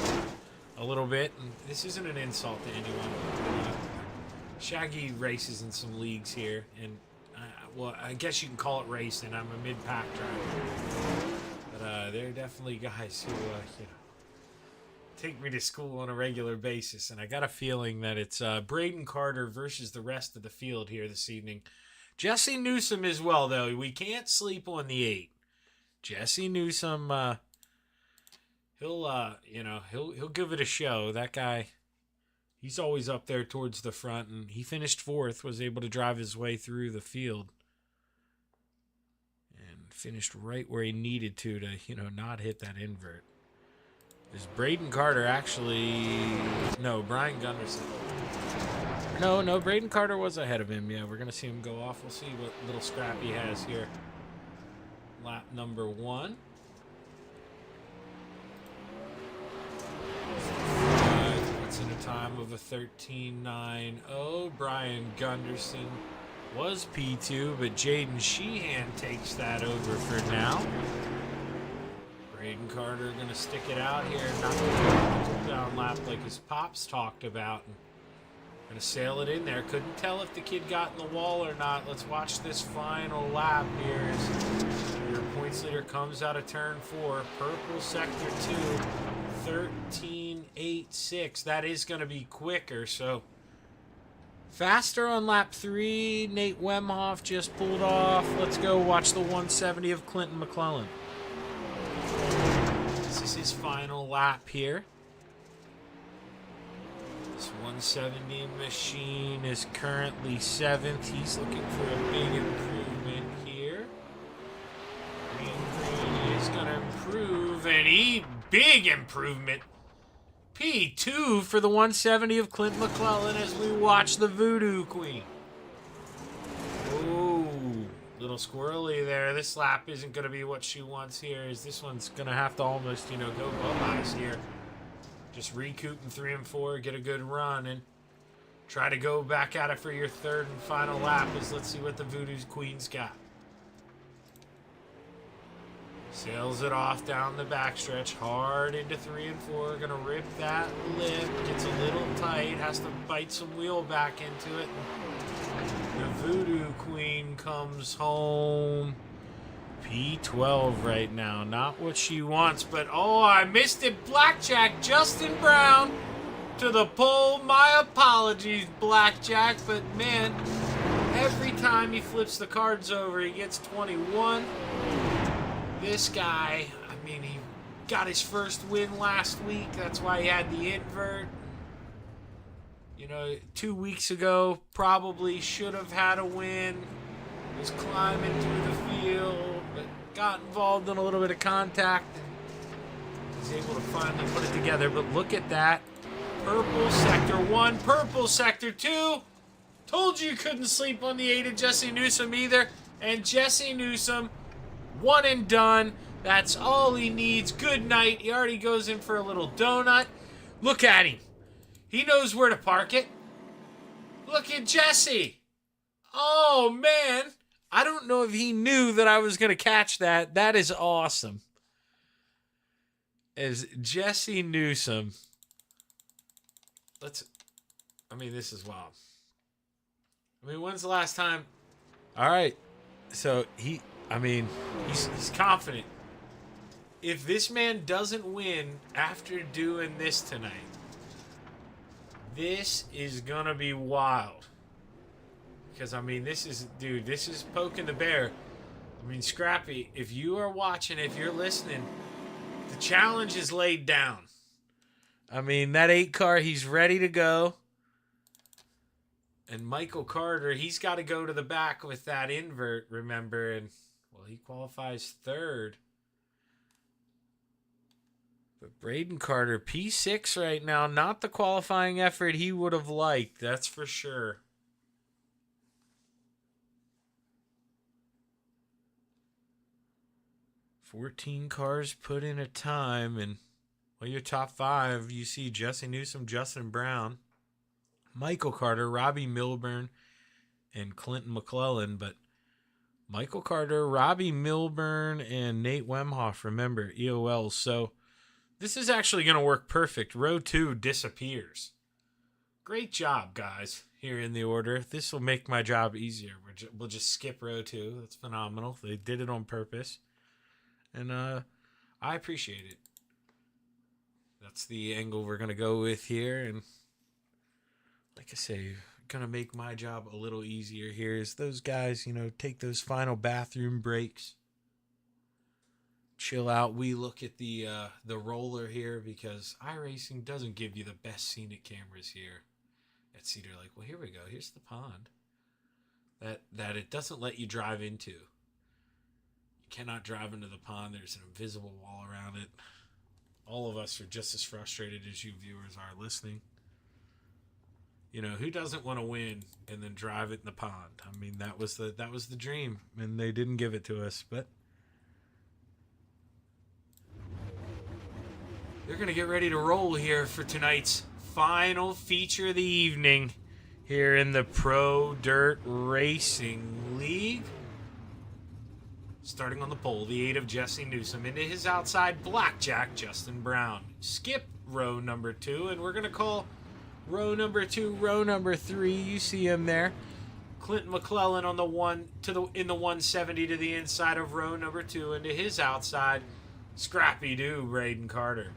a little bit, and this isn't an insult to anyone. Shaggy races in some leagues here, and well, I guess you can call it racing. I'm a mid-pack driver. But there are definitely guys who, take me to school on a regular basis. And I got a feeling that it's Braden Carter versus the rest of the field here this evening. Jesse Newsom as well, though. We can't sleep on the 8. Jesse Newsom, he'll give it a show. That guy, he's always up there towards the front, and he finished 4th, was able to drive his way through the field. Finished right where he needed to not hit that invert. Is Braden Carter actually... No, Brian Gunderson. No, Braden Carter was ahead of him. Yeah, we're going to see him go off. We'll see what little Scrappy has here. Lap number 1. It's in a time of a 13.90. Brian Gunderson was P2, but Jaden Sheehan takes that over for now. Braden Carter going to stick it out here, not going to pull down lap like his pops talked about. Going to sail it in there. Couldn't tell if the kid got in the wall or not. Let's watch this final lap here as your points leader comes out of turn 4. Purple sector 2, 13.86. That is going to be quicker, so... Faster on lap 3. Nate Wemhoff just pulled off. Let's go watch the 170 of Clinton McClellan. This is his final lap here. This 170 machine is currently 7th. He's looking for a big improvement here. Green, big improvement. P2 for the 170 of Clint McClellan as we watch the Voodoo Queen. Ooh, little squirrely there. This lap isn't going to be what she wants here. Is this one's going to have to almost, go bye-byes here. Just recoup in 3 and 4, get a good run, and try to go back at it for your third and final lap. Let's see what the Voodoo Queen's got. Sails it off down the backstretch, hard into 3 and 4. Gonna rip that lip. Gets a little tight. Has to bite some wheel back into it. The Voodoo Queen comes home. P12 right now. Not what she wants, but oh, I missed it. Blackjack, Justin Brown to the pole. My apologies, Blackjack, but man, every time he flips the cards over, he gets 21. This guy, I mean, he got his first win last week. That's why he had the invert. 2 weeks ago, probably should have had a win. Was climbing through the field, but got involved in a little bit of contact and was able to finally put it together. But look at that. Purple Sector 1, Purple Sector 2. Told you couldn't sleep on the 8 of Jesse Newsom either. And Jesse Newsom, one and done. That's all he needs. Good night. He already goes in for a little donut. Look at him. He knows where to park it. Look at Jesse. Oh, man. I don't know if he knew that I was going to catch that. That is awesome. As Jesse Newsom. This is wild. When's the last time? All right. So, he's confident. If this man doesn't win after doing this tonight, this is going to be wild. Because, this is poking the bear. Scrappy, if you are watching, if you're listening, the challenge is laid down. That 8 car, he's ready to go. And Michael Carter, he's got to go to the back with that invert, remember, and he qualifies third. But Braden Carter, P6 right now, not the qualifying effort he would have liked, that's for sure. $14 cars put in a time, and your top 5, you see Jesse Newsom, Justin Brown, Michael Carter, Robbie Milburn, and Clinton McClellan, but Michael Carter, Robbie Milburn, and Nate Wemhoff, remember, EOLs. So this is actually going to work perfect. Row 2 disappears. Great job, guys, here in the order. This will make my job easier. We'll just skip row 2. That's phenomenal. They did it on purpose. And I appreciate it. That's the angle we're going to go with here. And like I say, going to make my job a little easier here is those guys, take those final bathroom breaks. Chill out. We look at the roller here because iRacing doesn't give you the best scenic cameras here at Cedar Lake. Well, here we go. Here's the pond that it doesn't let you drive into. You cannot drive into the pond. There's an invisible wall around it. All of us are just as frustrated as you viewers are listening. Who doesn't want to win and then drive it in the pond? That was the dream, and they didn't give it to us, but they're going to get ready to roll here for tonight's final feature of the evening here in the Pro Dirt Racing League. Starting on the pole, the 8 of Jesse Newsom. Into his outside, Blackjack, Justin Brown. Skip row number 2, and we're going to call row number 2, row number 3. You see him there. Clinton McClellan on the in the 170 to the inside of row number 2. Into his outside, Scrappy Doo, Braden Carter.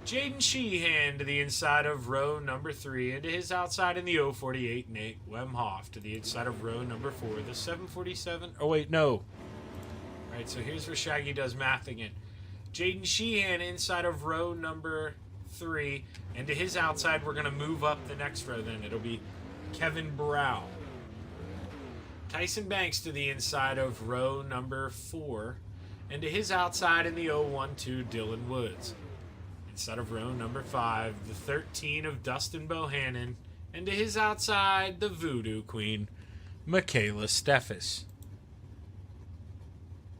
Jaden Sheehan to the inside of row number 3. Into his outside in the 048, Nate Wemhoff to the inside of row number 4. The 747. Oh, wait, no. All right, so here's where Shaggy does math again. Jaden Sheehan inside of row number 3. And to his outside, we're going to move up the next row then. It'll be Kevin Brow. Tyson Banks to the inside of row number 4. And to his outside in the 0-1-2, Dylan Woods. Inside of row number 5, the 13 of Dustin Bohannon. And to his outside, the Voodoo Queen, Michaela Steffes.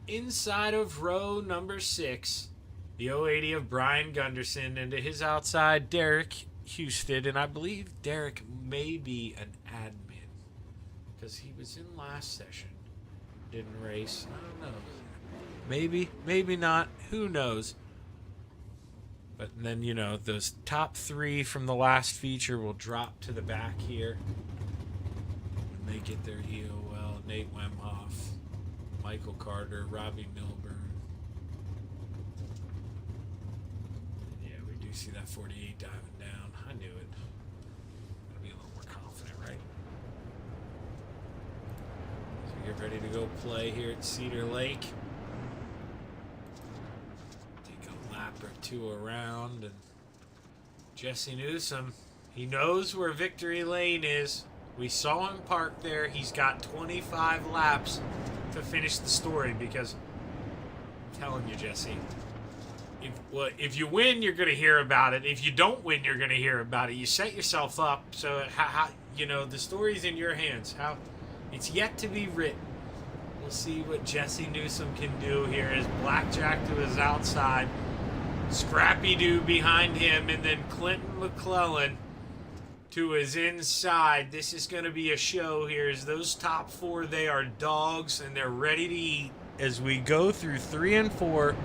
Inside of row number 6, the 080 of Brian Gunderson. And to his outside, Derek Husted. And I believe Derek may be an admin, because he was in last session. Didn't race. I don't know. Maybe not. Who knows? But then, you know, those top 3 from the last feature will drop to the back here when they get their EOL. Nate Wemhoff, Michael Carter, Robbie Milburn. Yeah, we do see that 48 diving down. I knew it. Gotta be a little more confident, right? So we get ready to go play here at Cedar Lake. Or 2 around, and Jesse Newsom, he knows where Victory Lane is. We saw him park there. He's got 25 laps to finish the story, because I'm telling you, Jesse, if you win, you're going to hear about it. If you don't win, you're going to hear about it. You set yourself up, so how you know, the story's in your hands. How it's yet to be written. We'll see what Jesse Newsom can do here as Blackjack to his outside, Scrappy Doo behind him, and then Clinton McClellan to his inside. This is going to be a show here, as those top 4, they are dogs, and they're ready to eat as we go through 3 and 4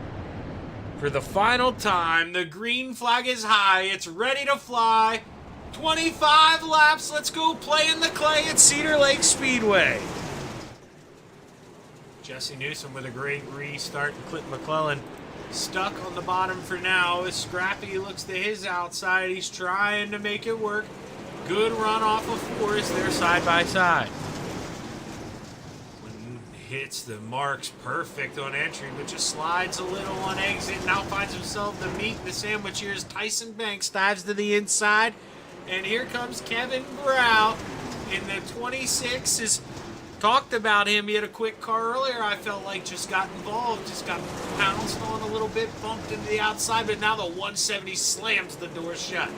for the final time. The green flag is high. It's ready to fly. 25 laps. Let's go play in the clay at Cedar Lake Speedway. Jesse Newsom with a great restart, and Clinton McClellan stuck on the bottom for now as Scrappy looks to his outside. He's trying to make it work. Good run off of Forrest. They're side by side. When hits the marks perfect on entry, but just slides a little on exit. Now finds himself the meat in the sandwich here as Tyson Banks dives to the inside. And here comes Kevin Brow in the 26. Is talked about him. He had a quick car earlier. I felt like just got involved, just got pounced on a little bit, bumped into the outside, but now the 170 slams the door shut.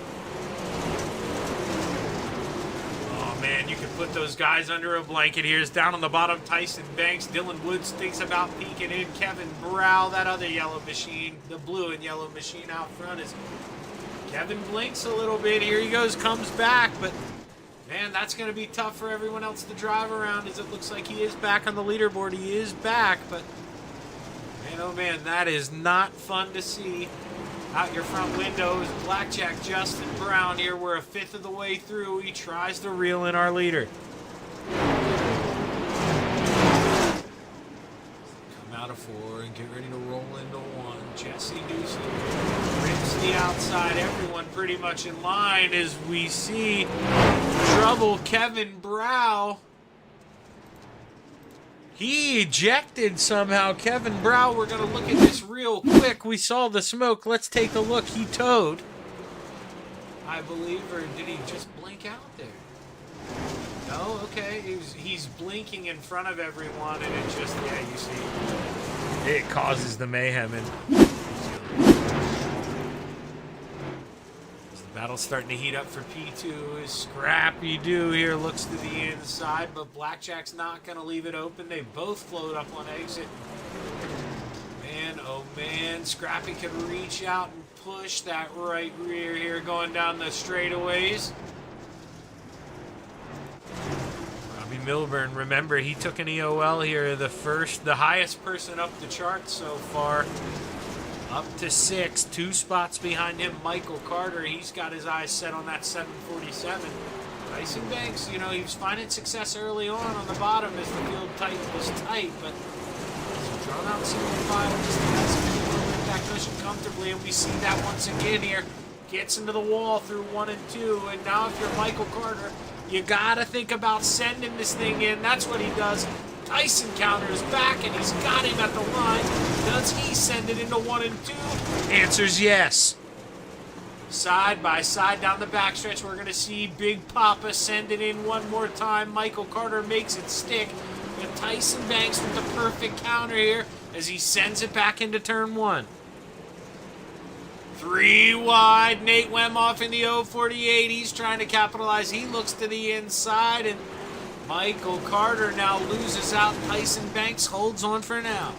Oh man, you can put those guys under a blanket here. Is down on the bottom, Tyson Banks. Dylan Woods thinks about peeking in. Kevin Brow, that other yellow machine, the blue and yellow machine out front, is Kevin blinks a little bit. Here he goes, comes back, but man, that's going to be tough for everyone else to drive around, as it looks like he is back on the leaderboard. He is back, but man, oh man, that is not fun to see. Out your front window is Blackjack Justin Brown here. We're a 5th of the way through. He tries to reel in our leader. Come out of 4 and get ready to roll into 1. Jesse Newsom rips the outside. Everyone pretty much in line as we see trouble. Kevin Brow, he ejected somehow. Kevin Brow, we're going to look at this real quick. We saw the smoke. Let's take a look. He towed, I believe, or did he just blink out there? No, okay. He's blinking in front of everyone, and it just, yeah, you see, it causes the mayhem. And battle's starting to heat up for P2. Is Scrappy Doo here looks to the inside, but Blackjack's not going to leave it open. They both float up on exit. Man, oh man, Scrappy could reach out and push that right rear here going down the straightaways. Robbie Milburn, remember, he took an EOL here, the highest person up the chart so far. Up to 6, 2 spots behind him, Michael Carter. He's got his eyes set on that 747. Tyson Banks, you know, he was finding success early on the bottom as the field was tight, but drawn out single file, just has a little bit back cushion comfortably, and we see that once again here. Gets into the wall through 1 and 2, and now if you're Michael Carter, you gotta think about sending this thing in. That's what he does. Tyson counters back, and he's got him at the line. Does he send it into 1 and 2? Answer's yes. Side by side down the backstretch, we're going to see Big Papa send it in one more time. Michael Carter makes it stick. But Tyson Banks with the perfect counter here. as he sends it back into turn 1. 3 wide. Nate Wemoff in the 048. He's trying to capitalize. He looks to the inside, and Michael Carter now loses out. Tyson Banks holds on for now.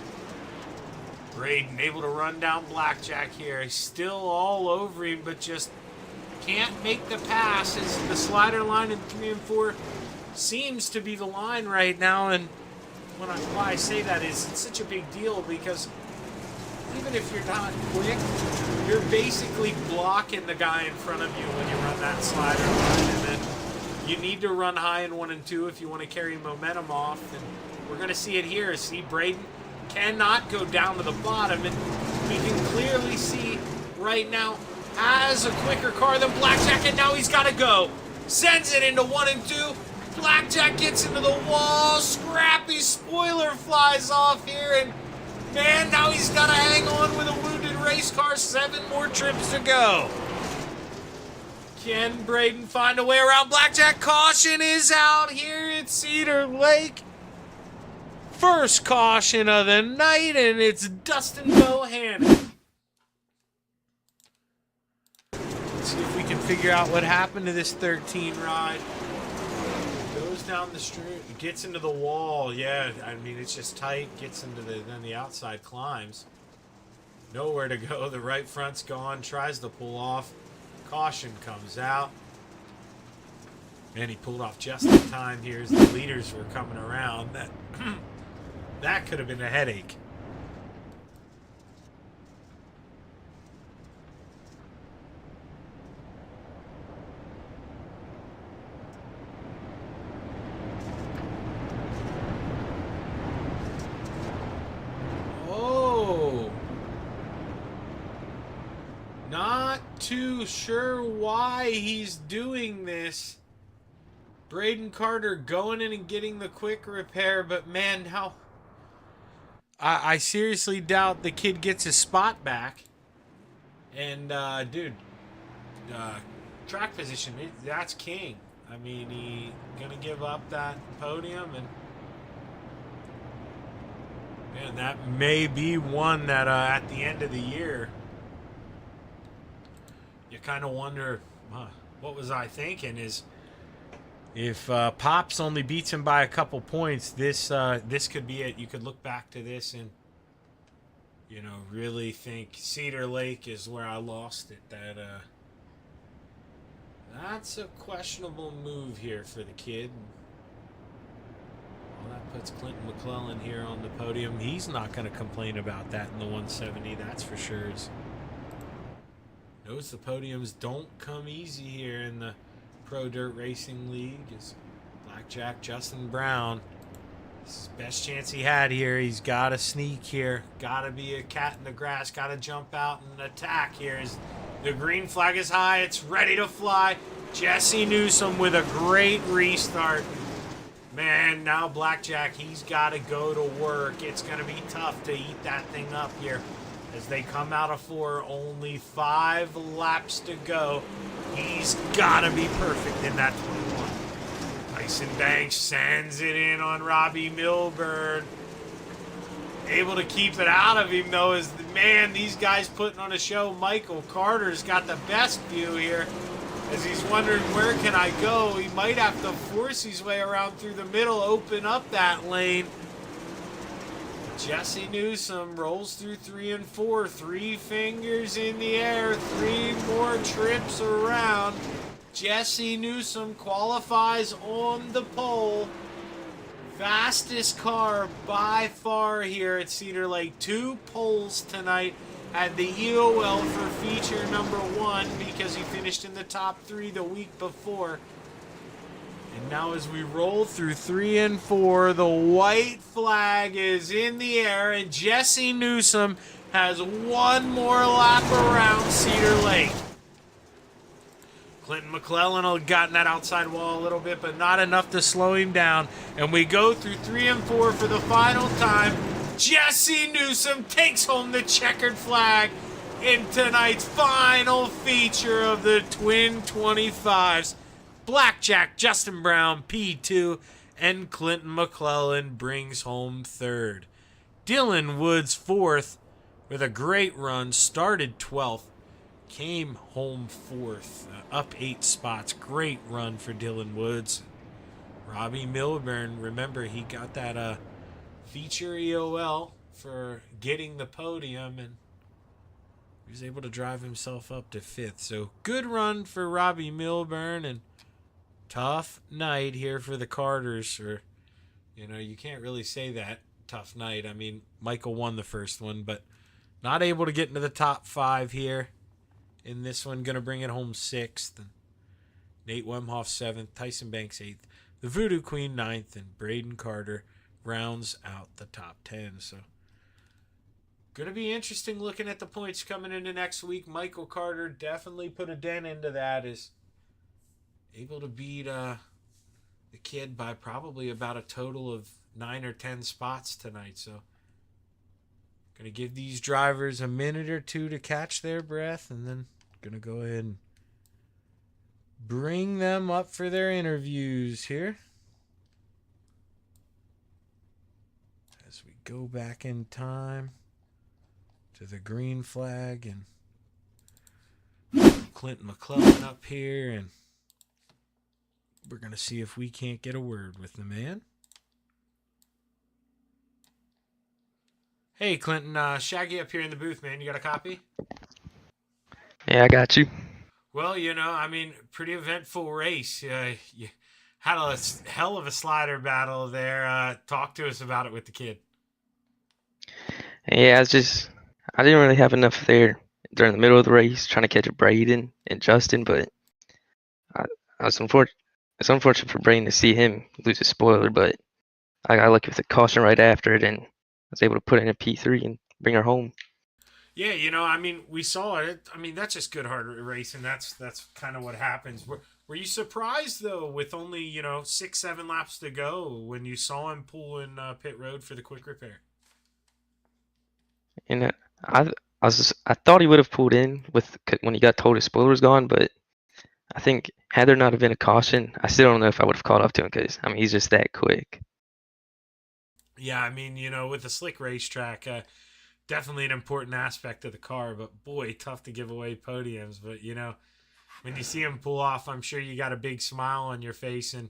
Braden able to run down Blackjack here. He's still all over him, but just can't make the pass as the slider line in 3 and 4 seems to be the line right now. And why I say that is it's such a big deal, because even if you're not quick, you're basically blocking the guy in front of you when you run that slider line. And then you need to run high in 1 and 2 if you want to carry momentum off. And we're going to see it here. See, Braden cannot go down to the bottom, and we can clearly see right now has a quicker car than Blackjack, and now he's got to go. Sends it into 1 and 2. Blackjack gets into the wall. Scrappy spoiler flies off here, and man, now he's got to hang on with a wounded race car. 7 more trips to go. Can Braden find a way around Blackjack? Caution is out here at Cedar Lake. First caution of the night, and it's Dustin Bohannon. Let's see if we can figure out what happened to this 13 ride. Goes down the street, gets into the wall. Yeah, I mean, it's just tight. Gets into then the outside climbs. Nowhere to go. The right front's gone. Tries to pull off. Caution comes out. And he pulled off just in time here as the leaders were coming around. That could have been a headache. Oh. Not too sure why he's doing this. Braden Carter going in and getting the quick repair, but man, how... I seriously doubt the kid gets his spot back. And, dude, track position, that's king. I mean, he gonna give up that podium, and man, that may be one that at the end of the year, you kind of wonder, what was I thinking? Is if Pops only beats him by a couple points, this could be it. You could look back to this and, you know, really think Cedar Lake is where I lost it. That's a questionable move here for the kid. Well, that puts Clinton McClellan here on the podium. He's not going to complain about that in the 170, that's for sure. Knows the podiums don't come easy here in the Pro Dirt Racing League. Is Blackjack Justin Brown. This is the best chance he had here. He's got to sneak here. Got to be a cat in the grass. Got to jump out and attack here. As the green flag is high. It's ready to fly. Jesse Newsom with a great restart. Man, now Blackjack, he's got to go to work. It's going to be tough to eat that thing up here. As they come out of 4, only 5 laps to go. He's got to be perfect in that 21. Tyson Banks sends it in on Robbie Milburn. Able to keep it out of him, though, as man, these guys putting on a show. Michael Carter's got the best view here as he's wondering, where can I go? He might have to force his way around through the middle, open up that lane. Jesse Newsom rolls through 3 and 4. 3 fingers in the air. 3 more trips around. Jesse Newsom qualifies on the pole. Fastest car by far here at Cedar Lake. 2 poles tonight at the EOL for feature number 1 because he finished in the top 3 the week before. And now as we roll through 3 and 4, the white flag is in the air, and Jesse Newsom has 1 more lap around Cedar Lake. Clinton McClellan had gotten that outside wall a little bit, but not enough to slow him down. And we go through 3 and 4 for the final time. Jesse Newsom takes home the checkered flag in tonight's final feature of the Twin 25s. Blackjack Justin Brown, P2, and Clinton McClellan brings home 3rd. Dylan Woods 4th with a great run, started 12th, came home 4th, up 8 spots. Great run for Dylan Woods. Robbie Milburn, remember he got that feature EOL for getting the podium, and he was able to drive himself up to 5th. So good run for Robbie Milburn, and tough night here for the Carters. Or, you can't really say that, tough night. I mean, Michael won the first one, but not able to get into the top 5 here in this one. Going to bring it home 6th. And Nate Wemhoff 7th. Tyson Banks 8th. The Voodoo Queen 9th. And Braden Carter rounds out the top 10. So going to be interesting looking at the points coming into next week. Michael Carter definitely put a dent into that. Is able to beat the kid by probably about a total of 9 or 10 spots tonight. So going to give these drivers a minute or two to catch their breath, and then going to go ahead and bring them up for their interviews here. As we go back in time to the green flag, and Clinton McClellan up here, and we're going to see if we can't get a word with the man. Hey, Clinton, Shaggy up here in the booth, man. You got a copy? Yeah, I got you. Well, pretty eventful race. You had a hell of a slider battle there. Talk to us about it with the kid. Yeah, I didn't really have enough there during the middle of the race trying to catch Braden and Justin, but I was unfortunate. It's unfortunate for Braden to see him lose a spoiler, but I got lucky with a caution right after it, and I was able to put in a P3 and bring her home. Yeah, we saw it. That's just good hard racing. That's kind of what happens. Were you surprised, though, with only, 6-7 laps to go when you saw him pull in pit road for the quick repair? And I thought he would have pulled in when he got told his spoiler was gone, but I think had there not have been a caution, I still don't know if I would have caught up to him because he's just that quick. Yeah, with a slick racetrack, definitely an important aspect of the car, but boy, tough to give away podiums. But, when you see him pull off, I'm sure you got a big smile on your face. And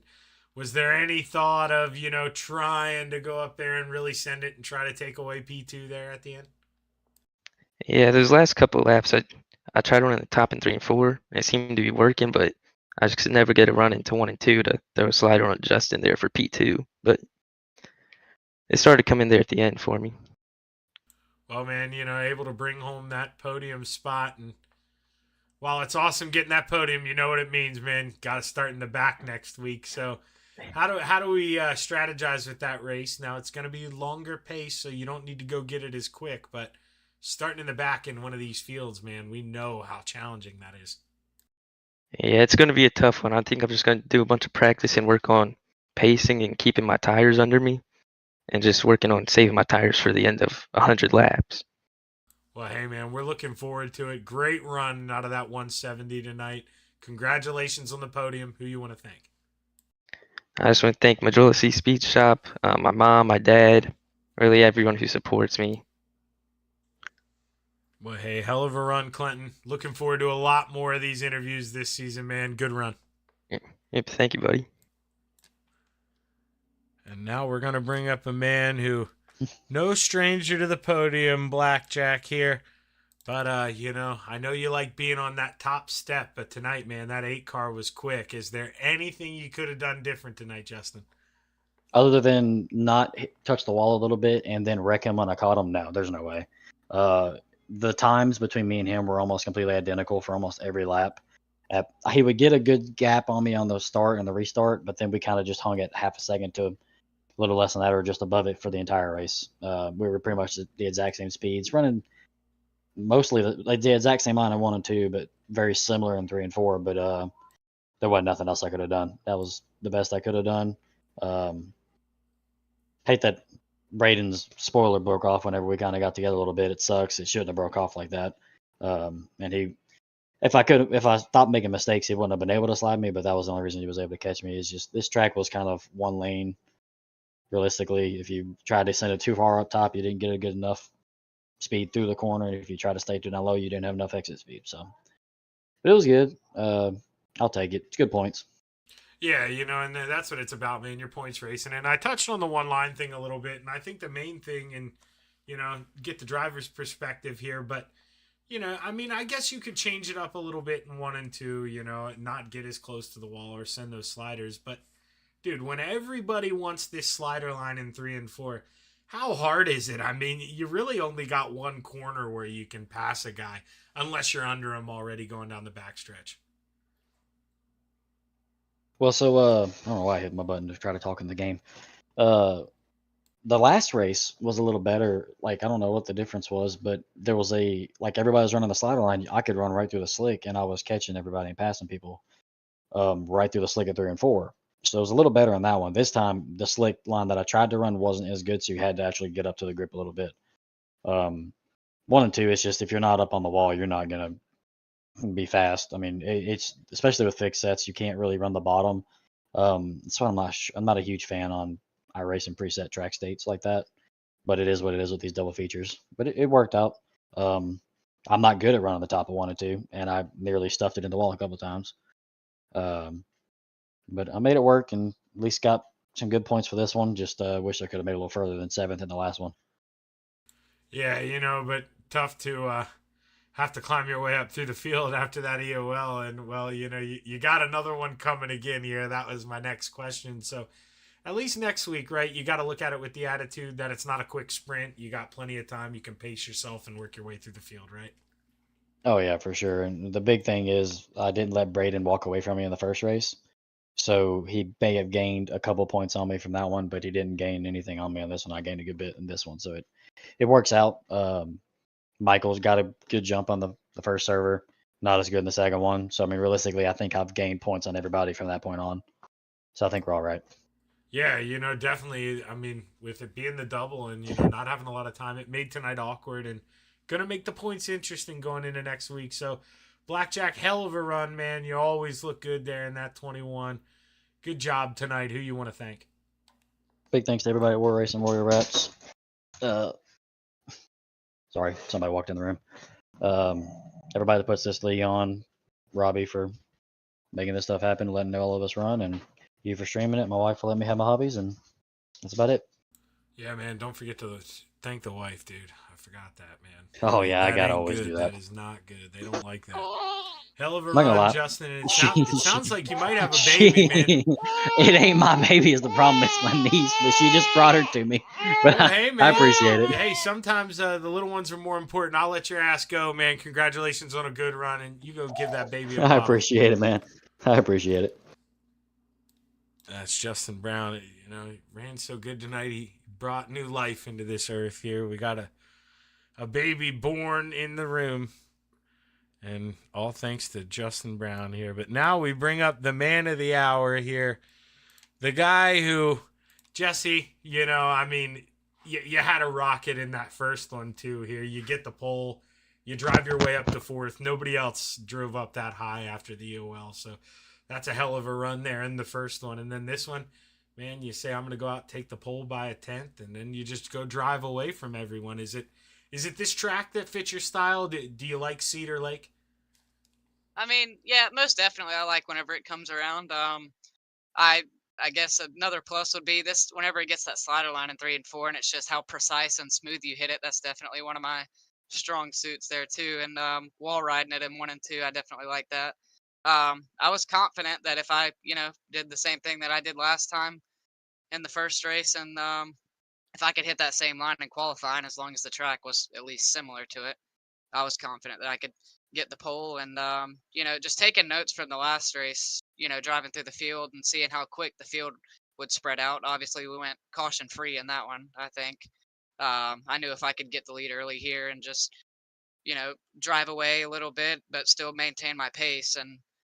was there any thought of, trying to go up there and really send it and try to take away P2 there at the end? Yeah, those last couple of laps, I tried running the top in 3 and 4. It seemed to be working, but I just could never get it running to 1 and 2 to throw a slider on Justin there for P2. But it started coming there at the end for me. Well, man, able to bring home that podium spot. And while it's awesome getting that podium, you know what it means, man. Got to start in the back next week. So how do we strategize with that race? Now, it's going to be longer pace, so you don't need to go get it as quick. But starting in the back in one of these fields, man, we know how challenging that is. Yeah, it's going to be a tough one. I think I'm just going to do a bunch of practice and work on pacing and keeping my tires under me and just working on saving my tires for the end of 100 laps. Well, hey, man, we're looking forward to it. Great run out of that 170 tonight. Congratulations on the podium. Who you want to thank? I just want to thank Majority Speed Shop, my mom, my dad, really everyone who supports me. Well, hey, hell of a run, Clinton. Looking forward to a lot more of these interviews this season, man. Good run. Yep, thank you, buddy. And now we're going to bring up a man who, no stranger to the podium, Blackjack here. But, I know you like being on that top step, but tonight, man, that 8 car was quick. Is there anything you could have done different tonight, Justin? Other than not touch the wall a little bit and then wreck him when I caught him? No, there's no way. The times between me and him were almost completely identical for almost every lap. He would get a good gap on me on the start and the restart, but then we kind of just hung at half a second to a little less than that or just above it for the entire race. We were pretty much the exact same speeds, running mostly the exact same line in 1 and 2, but very similar in 3 and 4. But there wasn't nothing else I could have done. That was the best I could have done. Hate that Braden's spoiler broke off whenever we kind of got together a little bit. It sucks. It shouldn't have broke off like that. And if I stopped making mistakes, he wouldn't have been able to slide me. But that was the only reason he was able to catch me. Is just this track was kind of one lane, realistically, if you tried to send it too far up top, you didn't get a good enough speed through the corner. And if you try to stay too down low, you didn't have enough exit speed. So, but it was good. I'll take it. It's good points. Yeah, and that's what it's about, man. Your points racing. And I touched on the one line thing a little bit, and I think the main thing, and get the driver's perspective here, but I mean, I guess you could change it up a little bit in 1 and 2, not get as close to the wall or send those sliders. But, dude, when everybody wants this slider line in 3 and 4, how hard is it? I mean, you really only got one corner where you can pass a guy, unless you're under him already going down the backstretch. Well, so I don't know why I hit my button to try to talk in the game. The last race was a little better. Like, I don't know what the difference was, but there was everybody was running the slider line. I could run right through the slick, and I was catching everybody and passing people right through the slick at 3 and 4. So it was a little better on that one. This time, the slick line that I tried to run wasn't as good, so you had to actually get up to the grip a little bit. 1 and 2, it's just if you're not up on the wall, you're not gonna be fast. I mean, it's especially with fixed sets, you can't really run the bottom. That's why I'm not a huge fan on iRacing preset track states like that. But it is what it is with these double features. But it worked out. I'm not good at running the top of 1 and 2, and I nearly stuffed it in the wall a couple of times. But I made it work and at least got some good points for this one. Just wish I could have made it a little further than 7th in the last one. Yeah, but tough to have to climb your way up through the field after that EOL. And, well, you got another one coming again here. That was my next question. So at least next week, right, you got to look at it with the attitude that it's not a quick sprint. You got plenty of time. You can pace yourself and work your way through the field, right? Oh, yeah, for sure. And the big thing is I didn't let Braden walk away from me in the first race. So he may have gained a couple points on me from that one, but he didn't gain anything on me on this one. I gained a good bit in this one. So it works out. Michael's got a good jump on the first server, not as good in the second one. So, I mean, realistically, I think I've gained points on everybody from that point on. So I think we're all right. Yeah, definitely. I mean, with it being the double and, not having a lot of time, it made tonight awkward and going to make the points interesting going into next week. So, Blackjack, hell of a run, man. You always look good there in that 21. Good job tonight. Who you want to thank? Big thanks to everybody at War Racing Warrior Rats. Sorry, somebody walked in the room. Everybody that puts this league on, Robbie for making this stuff happen, letting all of us run, and you for streaming it, my wife for letting me have my hobbies, and that's about it. Yeah, man, don't forget to thank the wife, dude. I forgot that, man. Oh, yeah, I gotta ain't always good. do that. That is not good. They don't like that. Hell of a I'm not gonna run, lie. Justin. And it sounds like you might have a baby, man. It ain't my baby is the problem. It's my niece, but she just brought her to me. But Well, hey, man. I appreciate it. Hey, sometimes the little ones are more important. I'll let your ass go, man. Congratulations on a good run, and you go give that baby a I bottle. appreciate it, man. I appreciate it. That's Justin Brown. He ran so good tonight. He brought new life into this earth here. We got a baby born in the room. And all thanks to Justin Brown here. But now we bring up the man of the hour here. The guy who, Jesse, I mean, you had a rocket in that first one too here. You get the pole. You drive your way up to 4th. Nobody else drove up that high after the EOL. So that's a hell of a run there in the first one. And then this one, man, you say, I'm going to go out and take the pole by a 10th. And then you just go drive away from everyone. Is it this track that fits your style? Do you like Cedar Lake? I mean, yeah, most definitely. I like whenever it comes around. I guess another plus would be this whenever it gets that slider line in 3 and 4, and it's just how precise and smooth you hit it. That's definitely one of my strong suits there too. And wall riding it in 1 and 2, I definitely like that. I was confident that if I, did the same thing that I did last time in the first race, and if I could hit that same line in qualifying, as long as the track was at least similar to it, I was confident that I could get the pole. And just taking notes from the last race, driving through the field and seeing how quick the field would spread out. Obviously, we went caution free in that one. I think I knew if I could get the lead early here and just drive away a little bit, but still maintain my pace and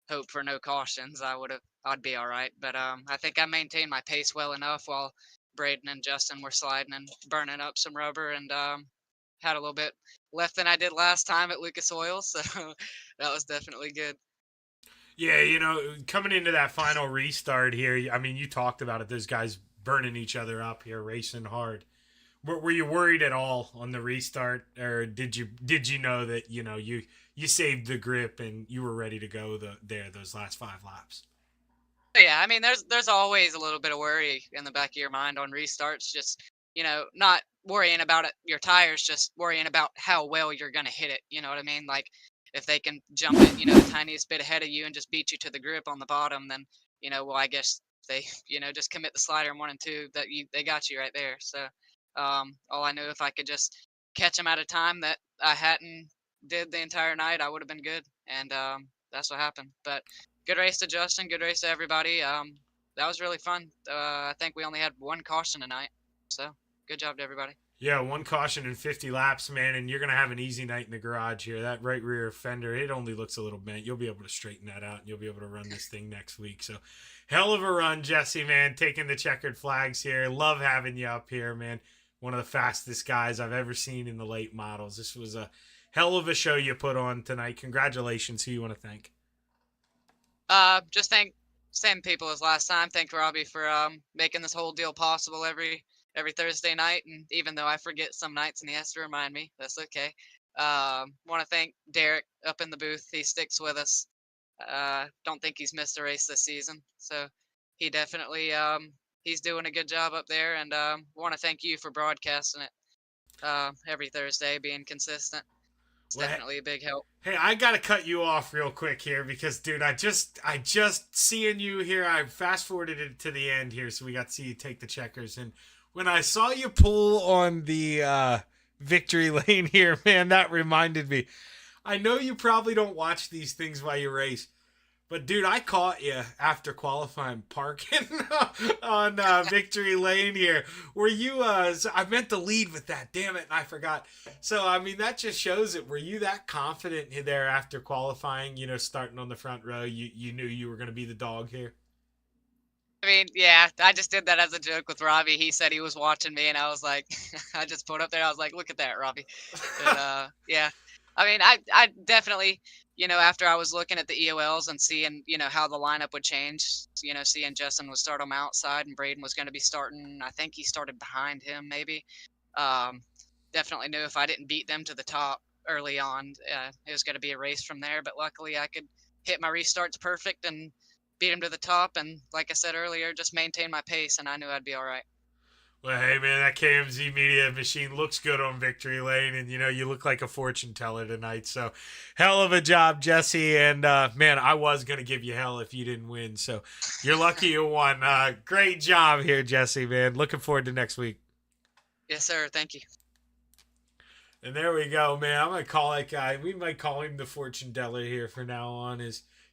hope for no cautions, I'd be all right. But I think I maintained my pace well enough while Braden and Justin were sliding and burning up some rubber, and had a little bit left than I did last time at Lucas Oil, so that was definitely good. Yeah, coming into that final restart here, I mean, you talked about it. Those guys burning each other up here, racing hard. Were you worried at all on the restart, or did you know that you saved the grip and you were ready to go those last 5 laps? Yeah, I mean, there's always a little bit of worry in the back of your mind on restarts. Just not worrying about your tires, just worrying about how well you're gonna hit it. You know what I mean? Like if they can jump it, the tiniest bit ahead of you and just beat you to the grip on the bottom, then well, I guess they just commit the slider in 1 and 2. They got you right there. So all I knew, if I could just catch them at a time that I hadn't did the entire night, I would have been good. And that's what happened. But good race to Justin. Good race to everybody. That was really fun. I think we only had 1 caution tonight. So good job to everybody. Yeah, 1 caution in 50 laps, man, and you're going to have an easy night in the garage here. That right rear fender, it only looks a little bent. You'll be able to straighten that out, and you'll be able to run this thing next week. So, hell of a run, Jesse, man, taking the checkered flags here. Love having you up here, man. One of the fastest guys I've ever seen in the late models. This was a hell of a show you put on tonight. Congratulations. Who you want to thank? Just thank same people as last time. Thank Robbie for making this whole deal possible every Thursday night. And even though I forget some nights and he has to remind me, that's okay. Want to thank Derek up in the booth. He sticks with us. Don't think he's missed a race this season. So he definitely he's doing a good job up there. And want to thank you for broadcasting it every Thursday, being consistent. It's definitely a big help. Hey, I gotta cut you off real quick here because, dude, I just seeing you here. I fast forwarded it to the end here, so we got to see you take the checkers. And when I saw you pull on the victory lane here, man, that reminded me. I know you probably don't watch these things while you race, but dude, I caught you after qualifying parking on victory lane here. Were you? I meant to lead with that. Damn it, and I forgot. So I mean, that just shows it. Were you that confident there after qualifying? Starting on the front row, you knew you were going to be the dog here. I mean, yeah, I just did that as a joke with Robbie. He said he was watching me, and I was like, I just put up there. I was like, look at that, Robbie. But, yeah, I mean, I definitely, after I was looking at the EOLs and seeing, how the lineup would change, seeing Justin would start on the outside and Braden was going to be starting. I think he started behind him, maybe. Definitely knew if I didn't beat them to the top early on, it was going to be a race from there. But luckily, I could hit my restarts perfect and beat him to the top, and like I said earlier, just maintain my pace, and I knew I'd be all right. Well, hey, man, that KMZ media machine looks good on victory lane, and, you look like a fortune teller tonight. So, hell of a job, Jesse, and, man, I was going to give you hell if you didn't win, so you're lucky you won. Great job here, Jesse, man. Looking forward to next week. Yes, sir. Thank you. And there we go, man. I'm going to call that guy. We might call him the fortune teller here from now on.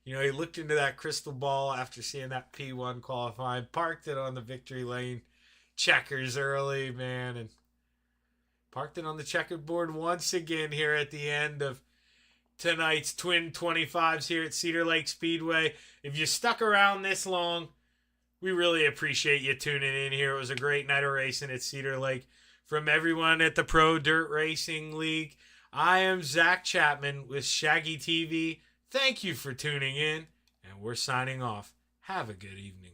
He looked into that crystal ball after seeing that P1 qualifying, parked it on the victory lane, checkers early, man, and parked it on the checkerboard once again here at the end of tonight's Twin 25s here at Cedar Lake Speedway. If you stuck around this long, we really appreciate you tuning in here. It was a great night of racing at Cedar Lake. From everyone at the Pro Dirt Racing League, I am Zach Chapman with Shaggy TV. Thank you for tuning in, and we're signing off. Have a good evening.